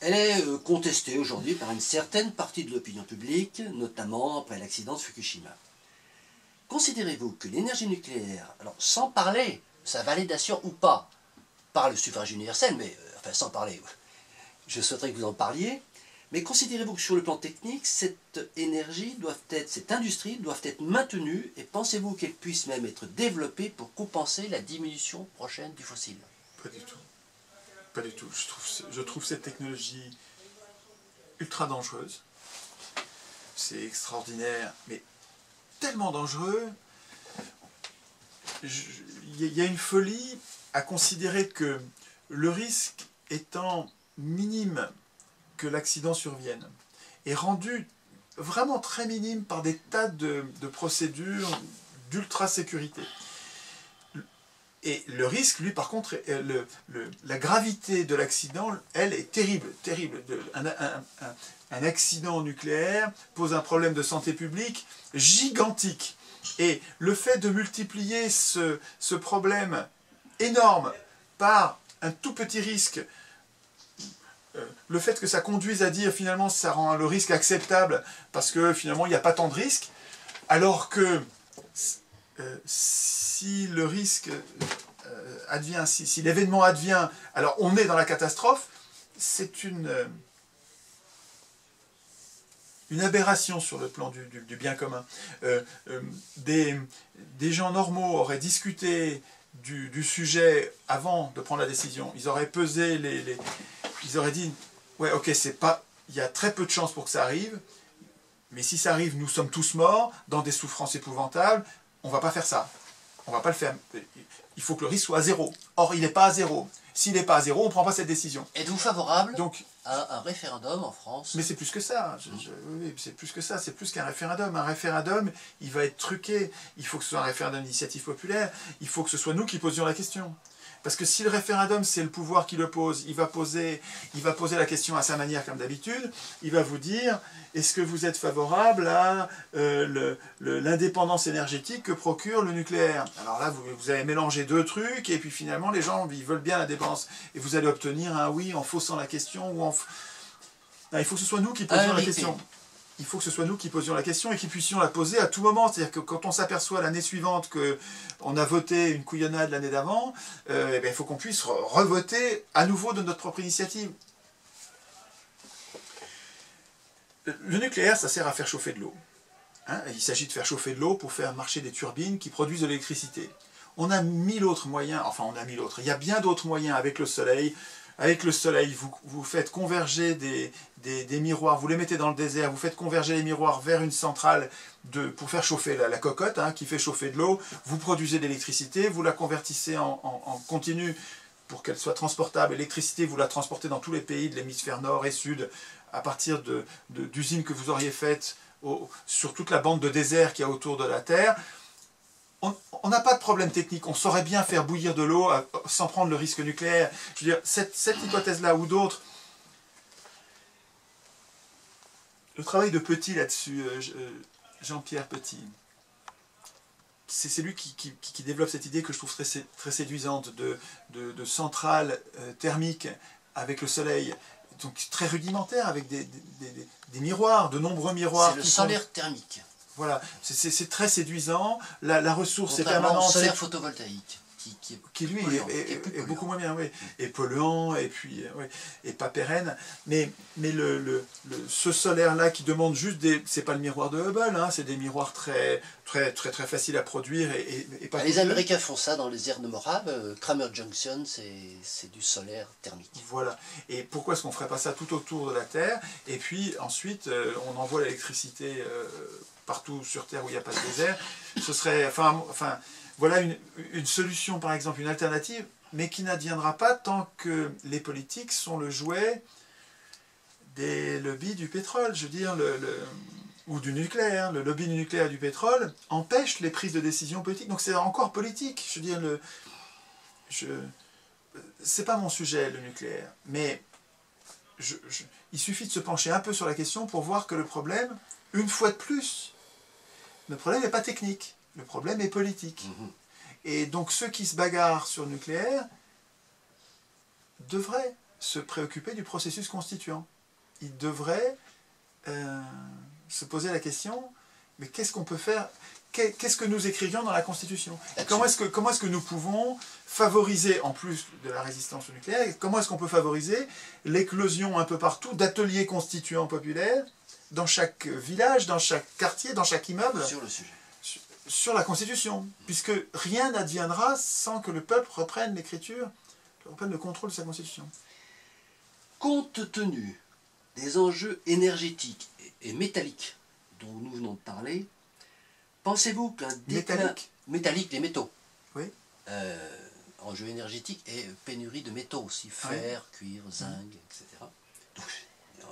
Elle est contestée aujourd'hui par une certaine partie de l'opinion publique, notamment après l'accident de Fukushima. Considérez-vous que l'énergie nucléaire, alors sans parler de sa validation ou pas, par le suffrage universel, mais enfin sans parler, je souhaiterais que vous en parliez, mais considérez-vous que sur le plan technique, cette industrie doivent être maintenue, et pensez-vous qu'elle puisse même être développée pour compenser la diminution prochaine du fossile? Pas du tout. Pas du tout. Je trouve cette technologie ultra dangereuse. C'est extraordinaire, mais tellement dangereux. Il y a une folie à considérer que le risque étant minime que l'accident survienne est rendu vraiment très minime par des tas de procédures d'ultra-sécurité. Et le risque, lui, par contre, la gravité de l'accident, elle, est terrible, terrible. Un accident nucléaire pose un problème de santé publique gigantique. Et le fait de multiplier ce problème énorme par un tout petit risque, le fait que ça conduise à dire finalement ça rend le risque acceptable parce que finalement il n'y a pas tant de risques, alors que si le risque advient, si l'événement advient, alors on est dans la catastrophe, c'est une aberration sur le plan du bien commun. Des gens normaux auraient discuté du sujet avant de prendre la décision. Ils auraient pesé ils auraient dit, ouais, ok, c'est pas, il y a très peu de chances pour que ça arrive, mais si ça arrive, nous sommes tous morts, dans des souffrances épouvantables, on ne va pas faire ça. On ne va pas le faire. Il faut que le risque soit à zéro. Or, il n'est pas à zéro. S'il n'est pas à zéro, on ne prend pas cette décision. Êtes-vous favorable Donc, à un référendum en France? mais c'est plus que ça. Oui, c'est plus que ça. C'est plus qu'un référendum. Un référendum, il va être truqué. Il faut que ce soit un référendum d'initiative populaire. Il faut que ce soit nous qui posions la question. Parce que si le référendum, c'est le pouvoir qui le pose, il va poser la question à sa manière comme d'habitude. Il va vous dire, est-ce que vous êtes favorable à l'indépendance énergétique que procure le nucléaire? Alors là, vous avez mélangé deux trucs, et puis finalement, les gens, ils veulent bien l'indépendance. Et vous allez obtenir un oui en faussant la question, ou en... Non, il faut que ce soit nous qui posions la question. Il faut que ce soit nous qui posions la question et qui puissions la poser à tout moment. C'est-à-dire que quand on s'aperçoit l'année suivante qu'on a voté une couillonnade l'année d'avant, eh bien, il faut qu'on puisse revoter à nouveau de notre propre initiative. Le nucléaire, ça sert à faire chauffer de l'eau. Hein, il s'agit de faire chauffer de l'eau pour faire marcher des turbines qui produisent de l'électricité. On a 1000 autres moyens, enfin on a 1000 autres, il y a bien d'autres moyens avec le soleil. Avec le soleil, vous faites converger des miroirs, vous les mettez dans le désert, vous faites converger les miroirs vers une centrale pour faire chauffer la cocotte, hein, qui fait chauffer de l'eau. Vous produisez de l'électricité, vous la convertissez en continu pour qu'elle soit transportable. L'électricité, vous la transportez dans tous les pays de l'hémisphère nord et sud à partir d'usines que vous auriez faites sur toute la bande de désert qu'il y a autour de la Terre. On n'a pas de problème technique, on saurait bien faire bouillir de l'eau sans prendre le risque nucléaire. Je veux dire, cette hypothèse-là ou d'autres, le travail de Petit là-dessus, Jean-Pierre Petit, c'est lui qui développe cette idée que je trouve très séduisante de centrale thermique avec le soleil, donc très rudimentaire, avec des miroirs, de nombreux miroirs. C'est le solaire thermique. Voilà, c'est très séduisant, la ressource est Contrairement permanente. Au solaire photovoltaïque, qui lui est beaucoup moins bien, oui, et polluant, et puis oui, et pas pérenne. Mais ce solaire-là qui demande juste c'est pas le miroir de Hubble, hein, c'est des miroirs très faciles à produire et pas. Les Américains font ça dans les aires de Morave. Kramer Junction, c'est du solaire thermique. Voilà. Et pourquoi est-ce qu'on ferait pas ça tout autour de la Terre? Et puis ensuite, on envoie l'électricité partout sur Terre où il n'y a pas de désert. Ce serait, enfin, voilà une solution, par exemple, une alternative, mais qui n'adviendra pas tant que les politiques sont le jouet des lobbies du pétrole. Je veux dire, ou du nucléaire. Le lobby du nucléaire et du pétrole empêche les prises de décision politiques. Donc c'est encore politique. Je veux dire, c'est pas mon sujet, le nucléaire. Mais il suffit de se pencher un peu sur la question pour voir que le problème, une fois de plus, le problème n'est pas technique, le problème est politique. Et donc ceux qui se bagarrent sur le nucléaire devraient se préoccuper du processus constituant. Ils devraient se poser la question, mais qu'est-ce qu'on peut faire? Qu'est-ce que nous écrivions dans la Constitution? Comment est-ce que nous pouvons favoriser, en plus de la résistance au nucléaire, comment est-ce qu'on peut favoriser l'éclosion un peu partout d'ateliers constituants populaires dans chaque village, dans chaque quartier, dans chaque immeuble, sur le sujet, sur la Constitution, puisque rien n'adviendra sans que le peuple reprenne l'écriture, reprenne le contrôle de sa Constitution. Compte tenu des enjeux énergétiques et métalliques dont nous venons de parler, pensez-vous qu'un déclin métallique des métaux, oui, enjeu énergétique et pénurie de métaux aussi, fer, cuivre, zinc, etc. Donc,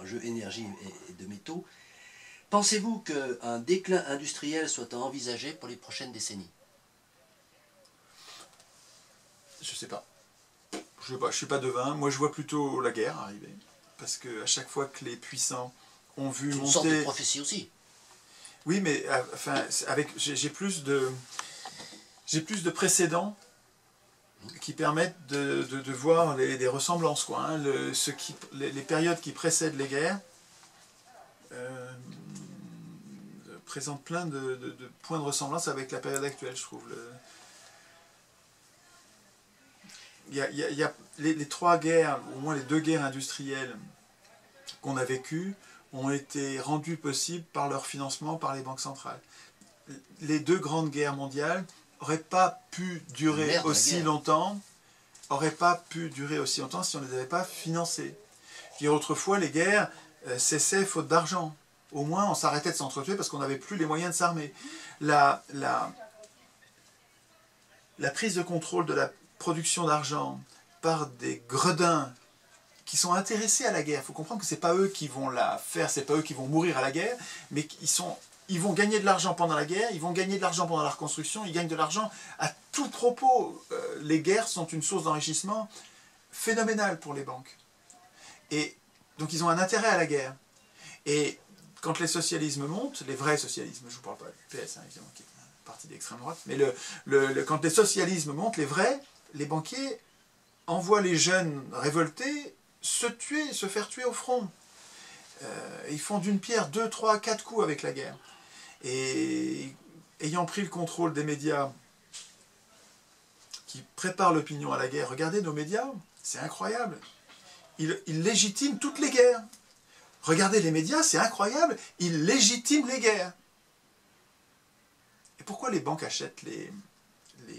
enjeu énergie et de métaux. Pensez-vous qu'un déclin industriel soit à envisager pour les prochaines décennies? Je sais pas. Je ne suis pas devin. Moi, je vois plutôt la guerre arriver. Parce qu'à chaque fois que les puissants ont vu monter... Une sorte de prophétie aussi. Oui, mais enfin, j'ai plus de précédents qui permettent de voir des ressemblances, quoi, hein. Les périodes qui précèdent les guerres présentent plein de points de ressemblance avec la période actuelle, je trouve. Il y a les trois guerres, au moins les deux guerres industrielles qu'on a vécues, ont été rendues possibles par leur financement par les banques centrales. Les deux grandes guerres mondiales n'auraient pas pu durer aussi longtemps si on ne les avait pas financées. dire, autrefois, les guerres cessaient faute d'argent. Au moins, on s'arrêtait de s'entretuer parce qu'on n'avait plus les moyens de s'armer. La prise de contrôle de la production d'argent par des gredins qui sont intéressés à la guerre. Il faut comprendre que ce n'est pas eux qui vont la faire, ce n'est pas eux qui vont mourir à la guerre, mais ils vont gagner de l'argent pendant la guerre, ils vont gagner de l'argent pendant la reconstruction, ils gagnent de l'argent à tout propos. Les guerres sont une source d'enrichissement phénoménale pour les banques. Et donc ils ont un intérêt à la guerre. Et quand les socialismes montent, les vrais socialismes, je ne vous parle pas du PS, hein, évidemment, qui est un parti d'extrême droite, mais quand les socialismes montent, les vrais, les banquiers envoient les jeunes révoltés se faire tuer au front. Ils font d'une pierre 2, 3, 4 coups avec la guerre. Et ayant pris le contrôle des médias qui préparent l'opinion à la guerre, regardez nos médias, c'est incroyable. Ils légitiment toutes les guerres. Regardez les médias, c'est incroyable, ils légitiment les guerres. Et pourquoi les banques achètent les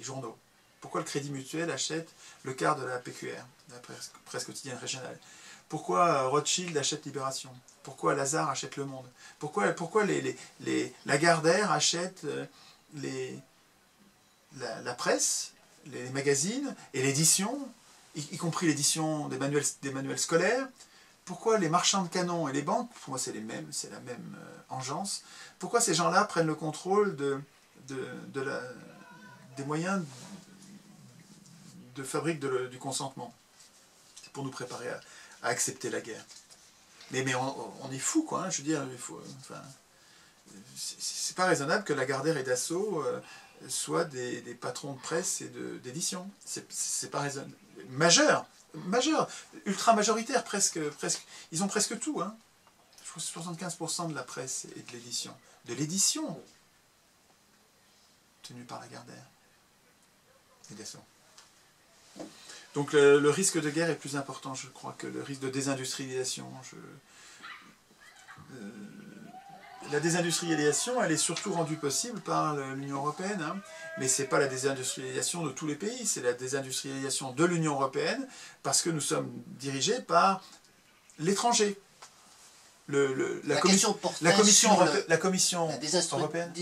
journaux? Pourquoi le Crédit Mutuel achète le quart de la PQR, la presse quotidienne régionale? Pourquoi Rothschild achète Libération? Pourquoi Lazare achète Le Monde? Pourquoi Lagardère achète la presse, les magazines et l'édition, y compris l'édition des manuels scolaires? Pourquoi les marchands de canons et les banques, pour moi c'est la même engeance, pourquoi ces gens-là prennent le contrôle des moyens de fabrique du consentement? C'est pour nous préparer à accepter la guerre. Mais on est fou, quoi. Hein, je veux dire, c'est pas raisonnable que Lagardère et Dassault soient des patrons de presse et d'édition. C'est pas raisonnable. Majeur, ultra majoritaire, presque. Ils ont presque tout. Hein. Je crois que 75% de la presse et de l'édition. De l'édition tenue par Lagardère et Dassault. Donc le risque de guerre est plus important, je crois, que le risque de désindustrialisation. La désindustrialisation, elle est surtout rendue possible par l'Union européenne, hein, mais ce n'est pas la désindustrialisation de tous les pays, c'est la désindustrialisation de l'Union européenne, parce que nous sommes dirigés par l'étranger. La Commission européenne.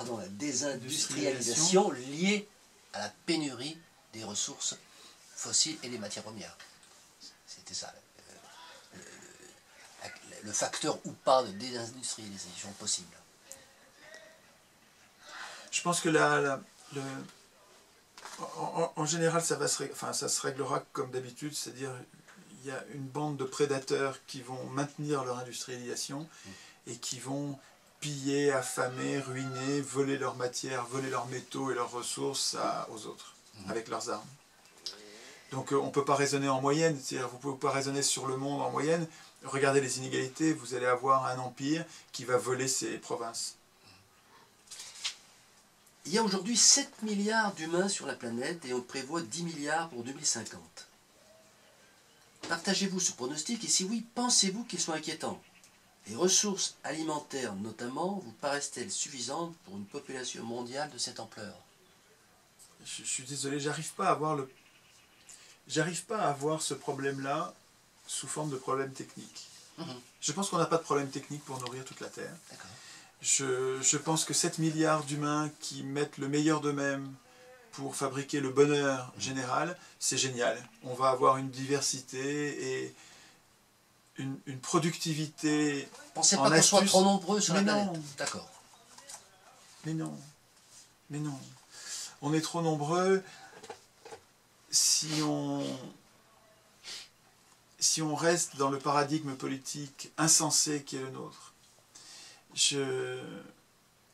La désindustrialisation liée à la pénurie des ressources fossiles et des matières premières. C'était ça, le facteur ou pas de désindustrialisation possible. Je pense que en général, ça se réglera comme d'habitude, c'est-à-dire il y a une bande de prédateurs qui vont maintenir leur industrialisation et qui vont piller, affamer, ruiner, voler leurs matières, voler leurs métaux et leurs ressources aux autres, avec leurs armes. Donc on ne peut pas raisonner en moyenne, c'est-à-dire vous ne pouvez pas raisonner sur le monde en moyenne. Regardez les inégalités, vous allez avoir un empire qui va voler ses provinces. Il y a aujourd'hui 7 milliards d'humains sur la planète et on prévoit 10 milliards pour 2050. Partagez-vous ce pronostic et si oui, pensez-vous qu'ils sont inquiétants? Les ressources alimentaires notamment vous paraissent-elles suffisantes pour une population mondiale de cette ampleur? Je suis désolé, j'arrive pas à voir ce problème-là sous forme de problème technique. Je pense qu'on n'a pas de problème technique pour nourrir toute la Terre. Je pense que 7 milliards d'humains qui mettent le meilleur d'eux-mêmes pour fabriquer le bonheur général, c'est génial. On va avoir une diversité et une productivité. Pensez pas qu'on soit trop nombreux sur la planète. D'accord. Mais non. On est trop nombreux si on reste dans le paradigme politique insensé qui est le nôtre.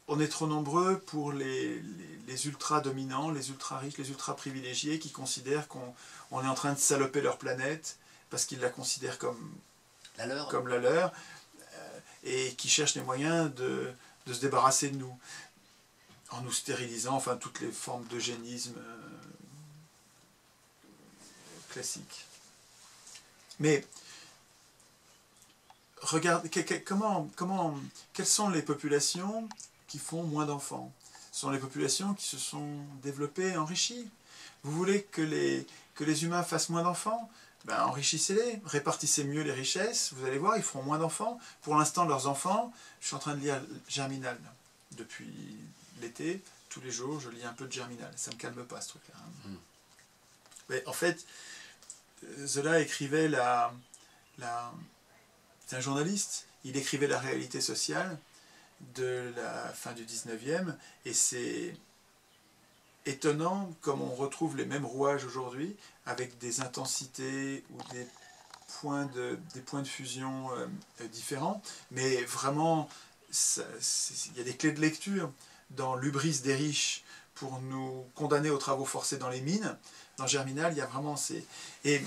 On est trop nombreux pour les ultra-dominants, les ultra-riches, les ultra-privilégiés qui considèrent qu'on est en train de saloper leur planète parce qu'ils la considèrent comme la leur et qui cherchent les moyens de se débarrasser de nous en nous stérilisant, enfin toutes les formes d'eugénisme classiques. Mais regarde, quelles sont les populations qui font moins d'enfants? Ce sont les populations qui se sont développées, enrichies. Vous voulez que les humains fassent moins d'enfants? ben, enrichissez-les, répartissez mieux les richesses, vous allez voir, ils feront moins d'enfants. Pour l'instant, leurs enfants, je suis en train de lire Germinal depuis l'été, tous les jours, je lis un peu de Germinal, ça ne me calme pas ce truc-là. Mais en fait, Zola écrivait c'est un journaliste, il écrivait la réalité sociale de la fin du 19e, et c'est étonnant comme on retrouve les mêmes rouages aujourd'hui, avec des intensités ou des points de fusion différents, mais vraiment, il y a des clés de lecture dans l'hubris des riches pour nous condamner aux travaux forcés dans les mines. Dans Germinal, il y a vraiment ces... Et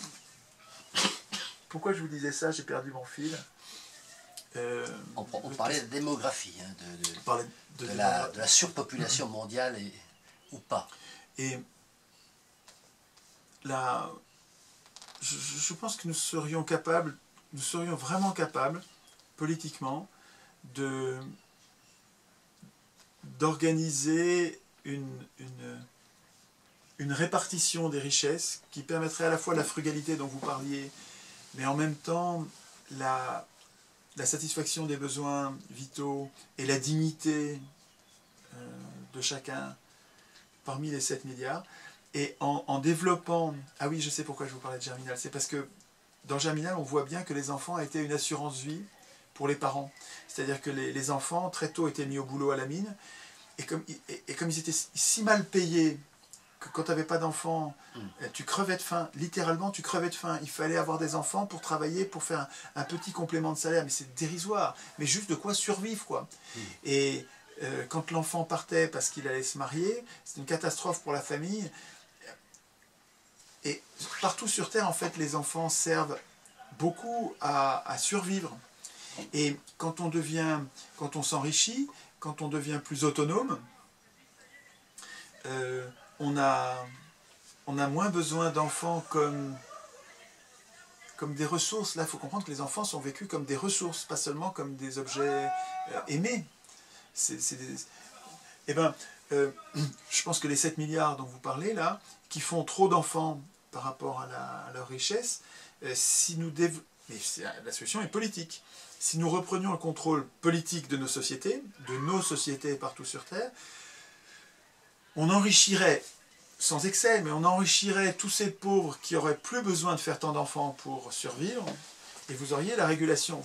pourquoi je vous disais ça? J'ai perdu mon fil. On parlait de démographie, hein, de la surpopulation mondiale ou pas. Et là, je pense que nous serions vraiment capables, politiquement, d'organiser une répartition des richesses qui permettrait à la fois la frugalité dont vous parliez, mais en même temps la satisfaction des besoins vitaux et la dignité de chacun parmi les 7 milliards, et en développant... Ah oui, je sais pourquoi je vous parlais de Germinal, c'est parce que dans Germinal, on voit bien que les enfants étaient une assurance vie pour les parents. C'est-à-dire que les enfants, très tôt, étaient mis au boulot à la mine, et comme ils étaient si mal payés que quand tu n'avais pas d'enfants, tu crevais de faim. Littéralement, tu crevais de faim. Il fallait avoir des enfants pour travailler, pour faire un petit complément de salaire. Mais c'est dérisoire. Mais juste de quoi survivre, quoi. Et quand l'enfant partait parce qu'il allait se marier, c'est une catastrophe pour la famille. Et partout sur Terre, en fait, les enfants servent beaucoup à survivre. Et quand on s'enrichit, quand on devient plus autonome, on a moins besoin d'enfants comme des ressources. Là, il faut comprendre que les enfants sont vécus comme des ressources, pas seulement comme des objets aimés. Je pense que les 7 milliards dont vous parlez, là, qui font trop d'enfants par rapport à leur richesse, mais la solution est politique. Si nous reprenions le contrôle politique de nos sociétés partout sur Terre, on enrichirait, sans excès, mais on enrichirait tous ces pauvres qui n'auraient plus besoin de faire tant d'enfants pour survivre, et vous auriez la régulation.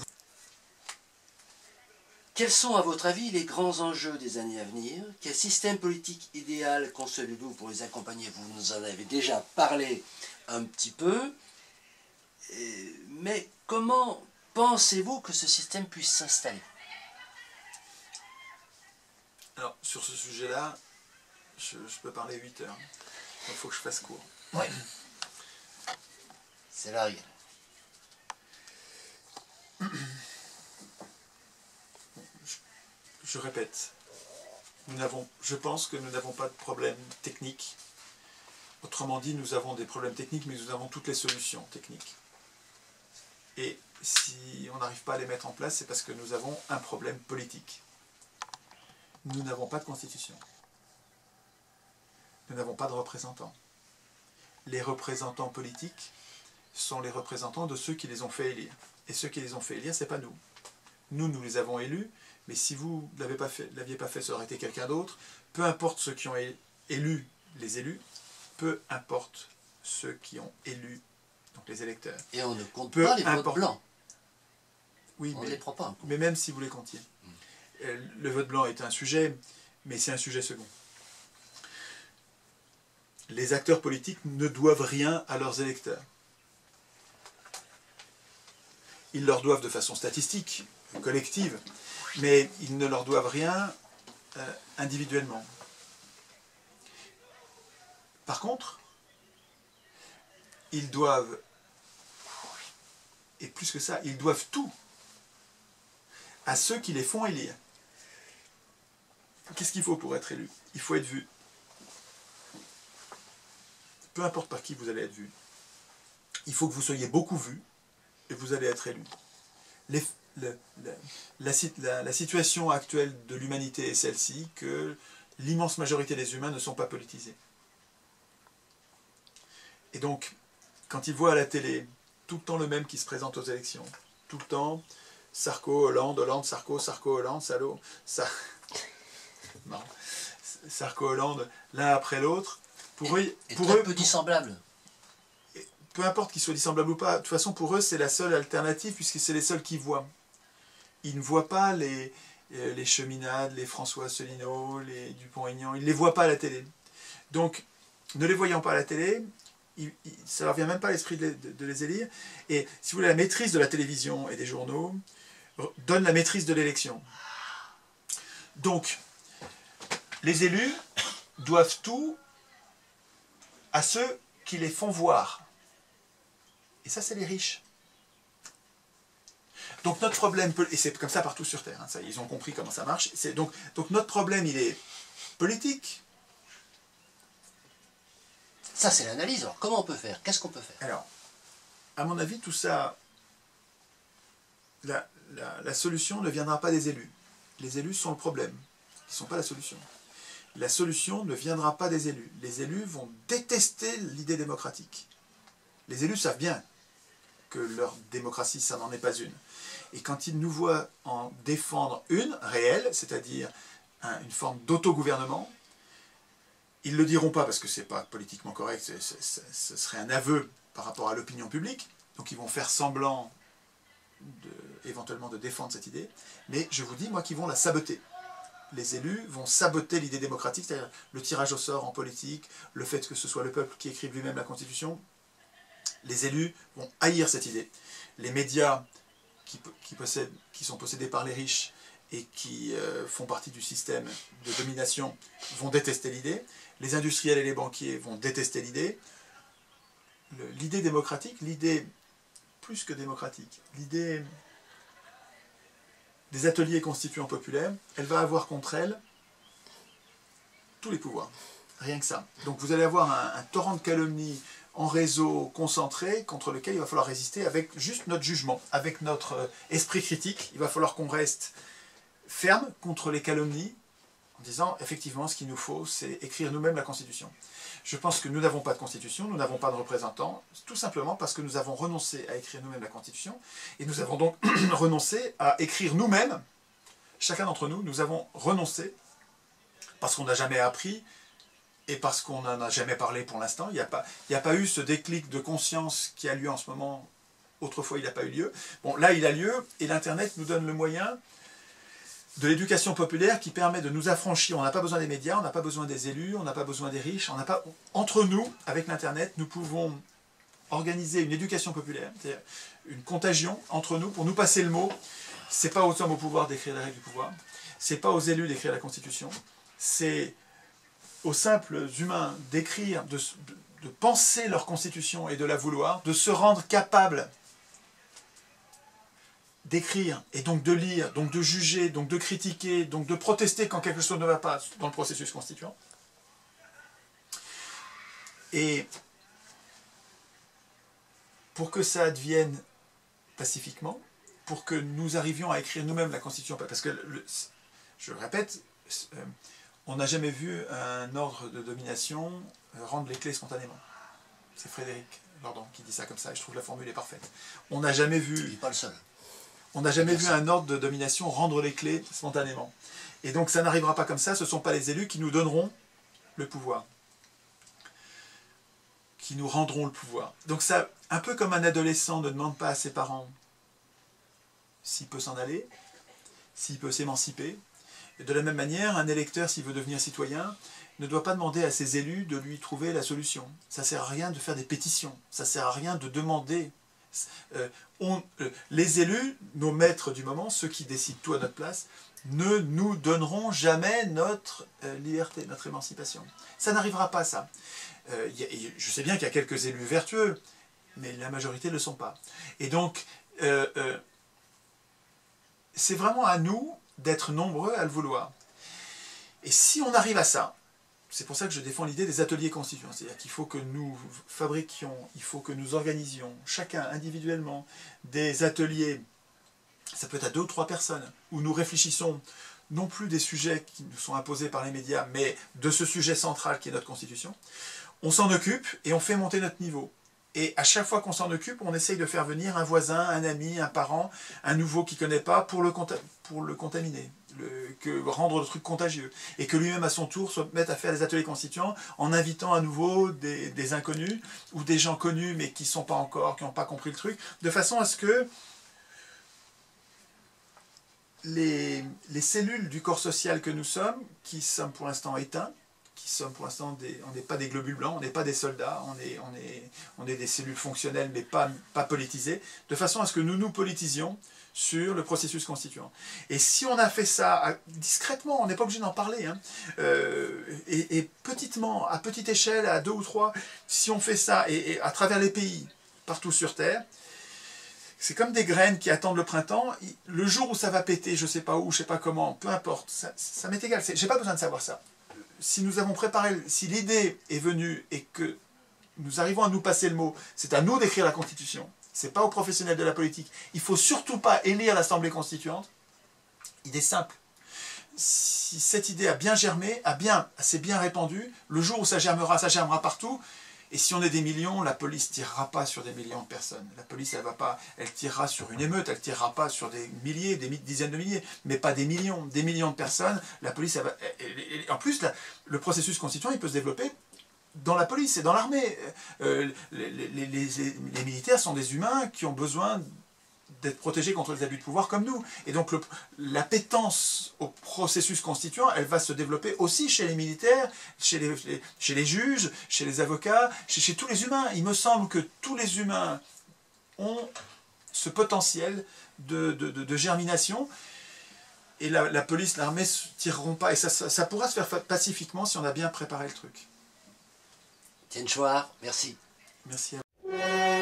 Quels sont, à votre avis, les grands enjeux des années à venir? Quel système politique idéal concevez-vous pour les accompagner? Vous nous en avez déjà parlé un petit peu, mais comment pensez-vous que ce système puisse s'installer? Alors, sur ce sujet-là, je peux parler 8 heures. Donc, il faut que je fasse court. Oui. C'est la règle. Je répète, je pense que nous n'avons pas de problème technique. Autrement dit, nous avons des problèmes techniques, mais nous avons toutes les solutions techniques. Et si on n'arrive pas à les mettre en place, c'est parce que nous avons un problème politique. Nous n'avons pas de constitution. Nous n'avons pas de représentants. Les représentants politiques sont les représentants de ceux qui les ont fait élire. Et ceux qui les ont fait élire, ce n'est pas nous. Nous les avons élus, mais si vous ne l'aviez pas fait, ça aurait été quelqu'un d'autre. Peu importe ceux qui ont élu les élus, peu importe ceux qui ont élu donc les électeurs. Et on ne compte pas les votes blancs. Oui, on ne les prend pas. Mais même si vous les comptiez. Le vote blanc est un sujet, mais c'est un sujet second. Les acteurs politiques ne doivent rien à leurs électeurs. Ils leur doivent de façon statistique, collective, mais ils ne leur doivent rien individuellement. Par contre, ils doivent, et plus que ça, ils doivent tout à ceux qui les font élire. Qu'est-ce qu'il faut pour être élu? Il faut être vu. Peu importe par qui vous allez être vu. Il faut que vous soyez beaucoup vu et vous allez être élu. La situation actuelle de l'humanité est celle-ci, que l'immense majorité des humains ne sont pas politisés. Et donc, quand ils voient à la télé tout le temps le même qui se présente aux élections. Tout le temps, Sarko, Hollande, Hollande, Sarko, Sarko, Hollande, salaud. Non. Sarko, Hollande, l'un après l'autre. Pour eux, peu dissemblables. Peu importe qu'ils soient dissemblables ou pas, de toute façon, pour eux, c'est la seule alternative, puisque c'est les seuls qui voient. Ils ne voient pas les Cheminade, les François Asselineau, les Dupont-Aignan, ils ne les voient pas à la télé. Donc, ne les voyant pas à la télé, ça ne leur vient même pas à l'esprit de les élire. Et si vous voulez, la maîtrise de la télévision et des journaux donne la maîtrise de l'élection. Donc, les élus doivent tout à ceux qui les font voir. Et ça, c'est les riches. Donc notre problème, et c'est comme ça partout sur Terre, hein, ça, ils ont compris comment ça marche, donc notre problème, il est politique. Ça, c'est l'analyse. Alors, comment on peut faire? Qu'est-ce qu'on peut faire? Alors, à mon avis, tout ça, la solution ne viendra pas des élus. Les élus sont le problème, ils ne sont pas la solution. La solution ne viendra pas des élus. Les élus vont détester l'idée démocratique. Les élus savent bien que leur démocratie, ça n'en est pas une. Et quand ils nous voient en défendre une, réelle, c'est-à-dire une forme d'autogouvernement, ils ne le diront pas parce que ce n'est pas politiquement correct, ce serait un aveu par rapport à l'opinion publique, donc ils vont faire semblant éventuellement de défendre cette idée, mais je vous dis, moi, qu'ils vont la saboter. Les élus vont saboter l'idée démocratique, c'est-à-dire le tirage au sort en politique, le fait que ce soit le peuple qui écrive lui-même la Constitution. Les élus vont haïr cette idée. Les médias qui sont possédés par les riches et qui font partie du système de domination vont détester l'idée. Les industriels et les banquiers vont détester l'idée. L'idée démocratique, l'idée plus que démocratique, l'idée des ateliers constituants populaires, elle va avoir contre elle tous les pouvoirs. Rien que ça. Donc vous allez avoir un torrent de calomnie en réseau concentré contre lequel il va falloir résister avec juste notre jugement, avec notre esprit critique. Il va falloir qu'on reste ferme contre les calomnies en disant effectivement ce qu'il nous faut c'est écrire nous-mêmes la Constitution. Je pense que nous n'avons pas de Constitution, nous n'avons pas de représentants, tout simplement parce que nous avons renoncé à écrire nous-mêmes la Constitution et nous avons donc renoncé à écrire nous-mêmes, chacun d'entre nous, nous avons renoncé parce qu'on n'a jamais appris et parce qu'on n'en a jamais parlé pour l'instant. Il n'y a pas eu ce déclic de conscience qui a lieu en ce moment. Autrefois, il n'a pas eu lieu. Bon, là, il a lieu, et l'Internet nous donne le moyen de l'éducation populaire qui permet de nous affranchir. On n'a pas besoin des médias, on n'a pas besoin des élus, on n'a pas besoin des riches. Entre nous, avec l'Internet, nous pouvons organiser une éducation populaire, c'est-à-dire une contagion entre nous pour nous passer le mot. Ce n'est pas aux hommes au pouvoir d'écrire les règles du pouvoir, ce n'est pas aux élus d'écrire la Constitution, c'est aux simples humains d'écrire, de penser leur constitution et de la vouloir, de se rendre capables d'écrire et donc de lire, donc de juger, donc de critiquer, donc de protester quand quelque chose ne va pas dans le processus constituant. Et pour que ça advienne pacifiquement, pour que nous arrivions à écrire nous-mêmes la Constitution, parce que, je le répète, on n'a jamais vu un ordre de domination rendre les clés spontanément. C'est Frédéric Lordon qui dit ça comme ça, et je trouve que la formule est parfaite. On n'a jamais vu... Il n'est pas le seul. On n'a jamais vu un ordre de domination rendre les clés spontanément. Et donc ça n'arrivera pas comme ça, ce ne sont pas les élus qui nous donneront le pouvoir. Qui nous rendront le pouvoir. Donc ça, un peu comme un adolescent ne demande pas à ses parents s'il peut s'en aller, s'il peut s'émanciper. De la même manière, un électeur, s'il veut devenir citoyen, ne doit pas demander à ses élus de lui trouver la solution. Ça ne sert à rien de faire des pétitions, ça ne sert à rien de demander. Les élus, nos maîtres du moment, ceux qui décident tout à notre place, ne nous donneront jamais notre liberté, notre émancipation. Ça n'arrivera pas, ça. Je sais bien qu'il y a quelques élus vertueux, mais la majorité ne le sont pas. Et donc, c'est vraiment à nous d'être nombreux à le vouloir. Et si on arrive à ça, c'est pour ça que je défends l'idée des ateliers constituants, c'est-à-dire qu'il faut que nous fabriquions, il faut que nous organisions, chacun individuellement, des ateliers, ça peut être à 2 ou 3 personnes, où nous réfléchissons non plus des sujets qui nous sont imposés par les médias, mais de ce sujet central qui est notre Constitution. On s'en occupe et on fait monter notre niveau. Et à chaque fois qu'on s'en occupe, on essaye de faire venir un voisin, un ami, un parent, un nouveau qu'il ne connaît pas pour le contaminer, rendre le truc contagieux. Et que lui-même, à son tour, se mette à faire des ateliers constituants en invitant à nouveau des inconnus ou des gens connus mais qui sont pas encore, qui n'ont pas compris le truc, de façon à ce que les cellules du corps social que nous sommes, qui sommes pour l'instant éteints, qui sommes pour l'instant on n'est pas des globules blancs, on n'est pas des soldats, on est des cellules fonctionnelles mais pas politisées, de façon à ce que nous nous politisions sur le processus constituant. Et si on a fait ça discrètement, on n'est pas obligé d'en parler, hein, et petitement, à petite échelle, à 2 ou 3, si on fait ça, et à travers les pays, partout sur Terre, c'est comme des graines qui attendent le printemps. Le jour où ça va péter, je ne sais pas où, je ne sais pas comment, peu importe, ça m'est égal, je n'ai pas besoin de savoir ça. Si nous avons préparé, si l'idée est venue et que nous arrivons à nous passer le mot, c'est à nous d'écrire la Constitution, ce n'est pas aux professionnels de la politique. Il ne faut surtout pas élire l'Assemblée constituante. Idée simple. Si cette idée a bien germé, s'est bien répandue, le jour où ça germera partout. Et si on est des millions, la police ne tirera pas sur des millions de personnes. La police, elle tirera sur une émeute, elle ne tirera pas sur des milliers, des dizaines de milliers, mais pas des millions de personnes. La police, en plus, le processus constituant, il peut se développer dans la police et dans l'armée. Les militaires sont des humains qui ont besoin d'être protégés contre les abus de pouvoir comme nous. Et donc l'appétence au processus constituant, elle va se développer aussi chez les militaires, chez les juges, chez les avocats, chez tous les humains. Il me semble que tous les humains ont ce potentiel de germination. Et la police, l'armée ne tireront pas. Et ça pourra se faire pacifiquement si on a bien préparé le truc. Tian Chouard, merci. Merci à vous.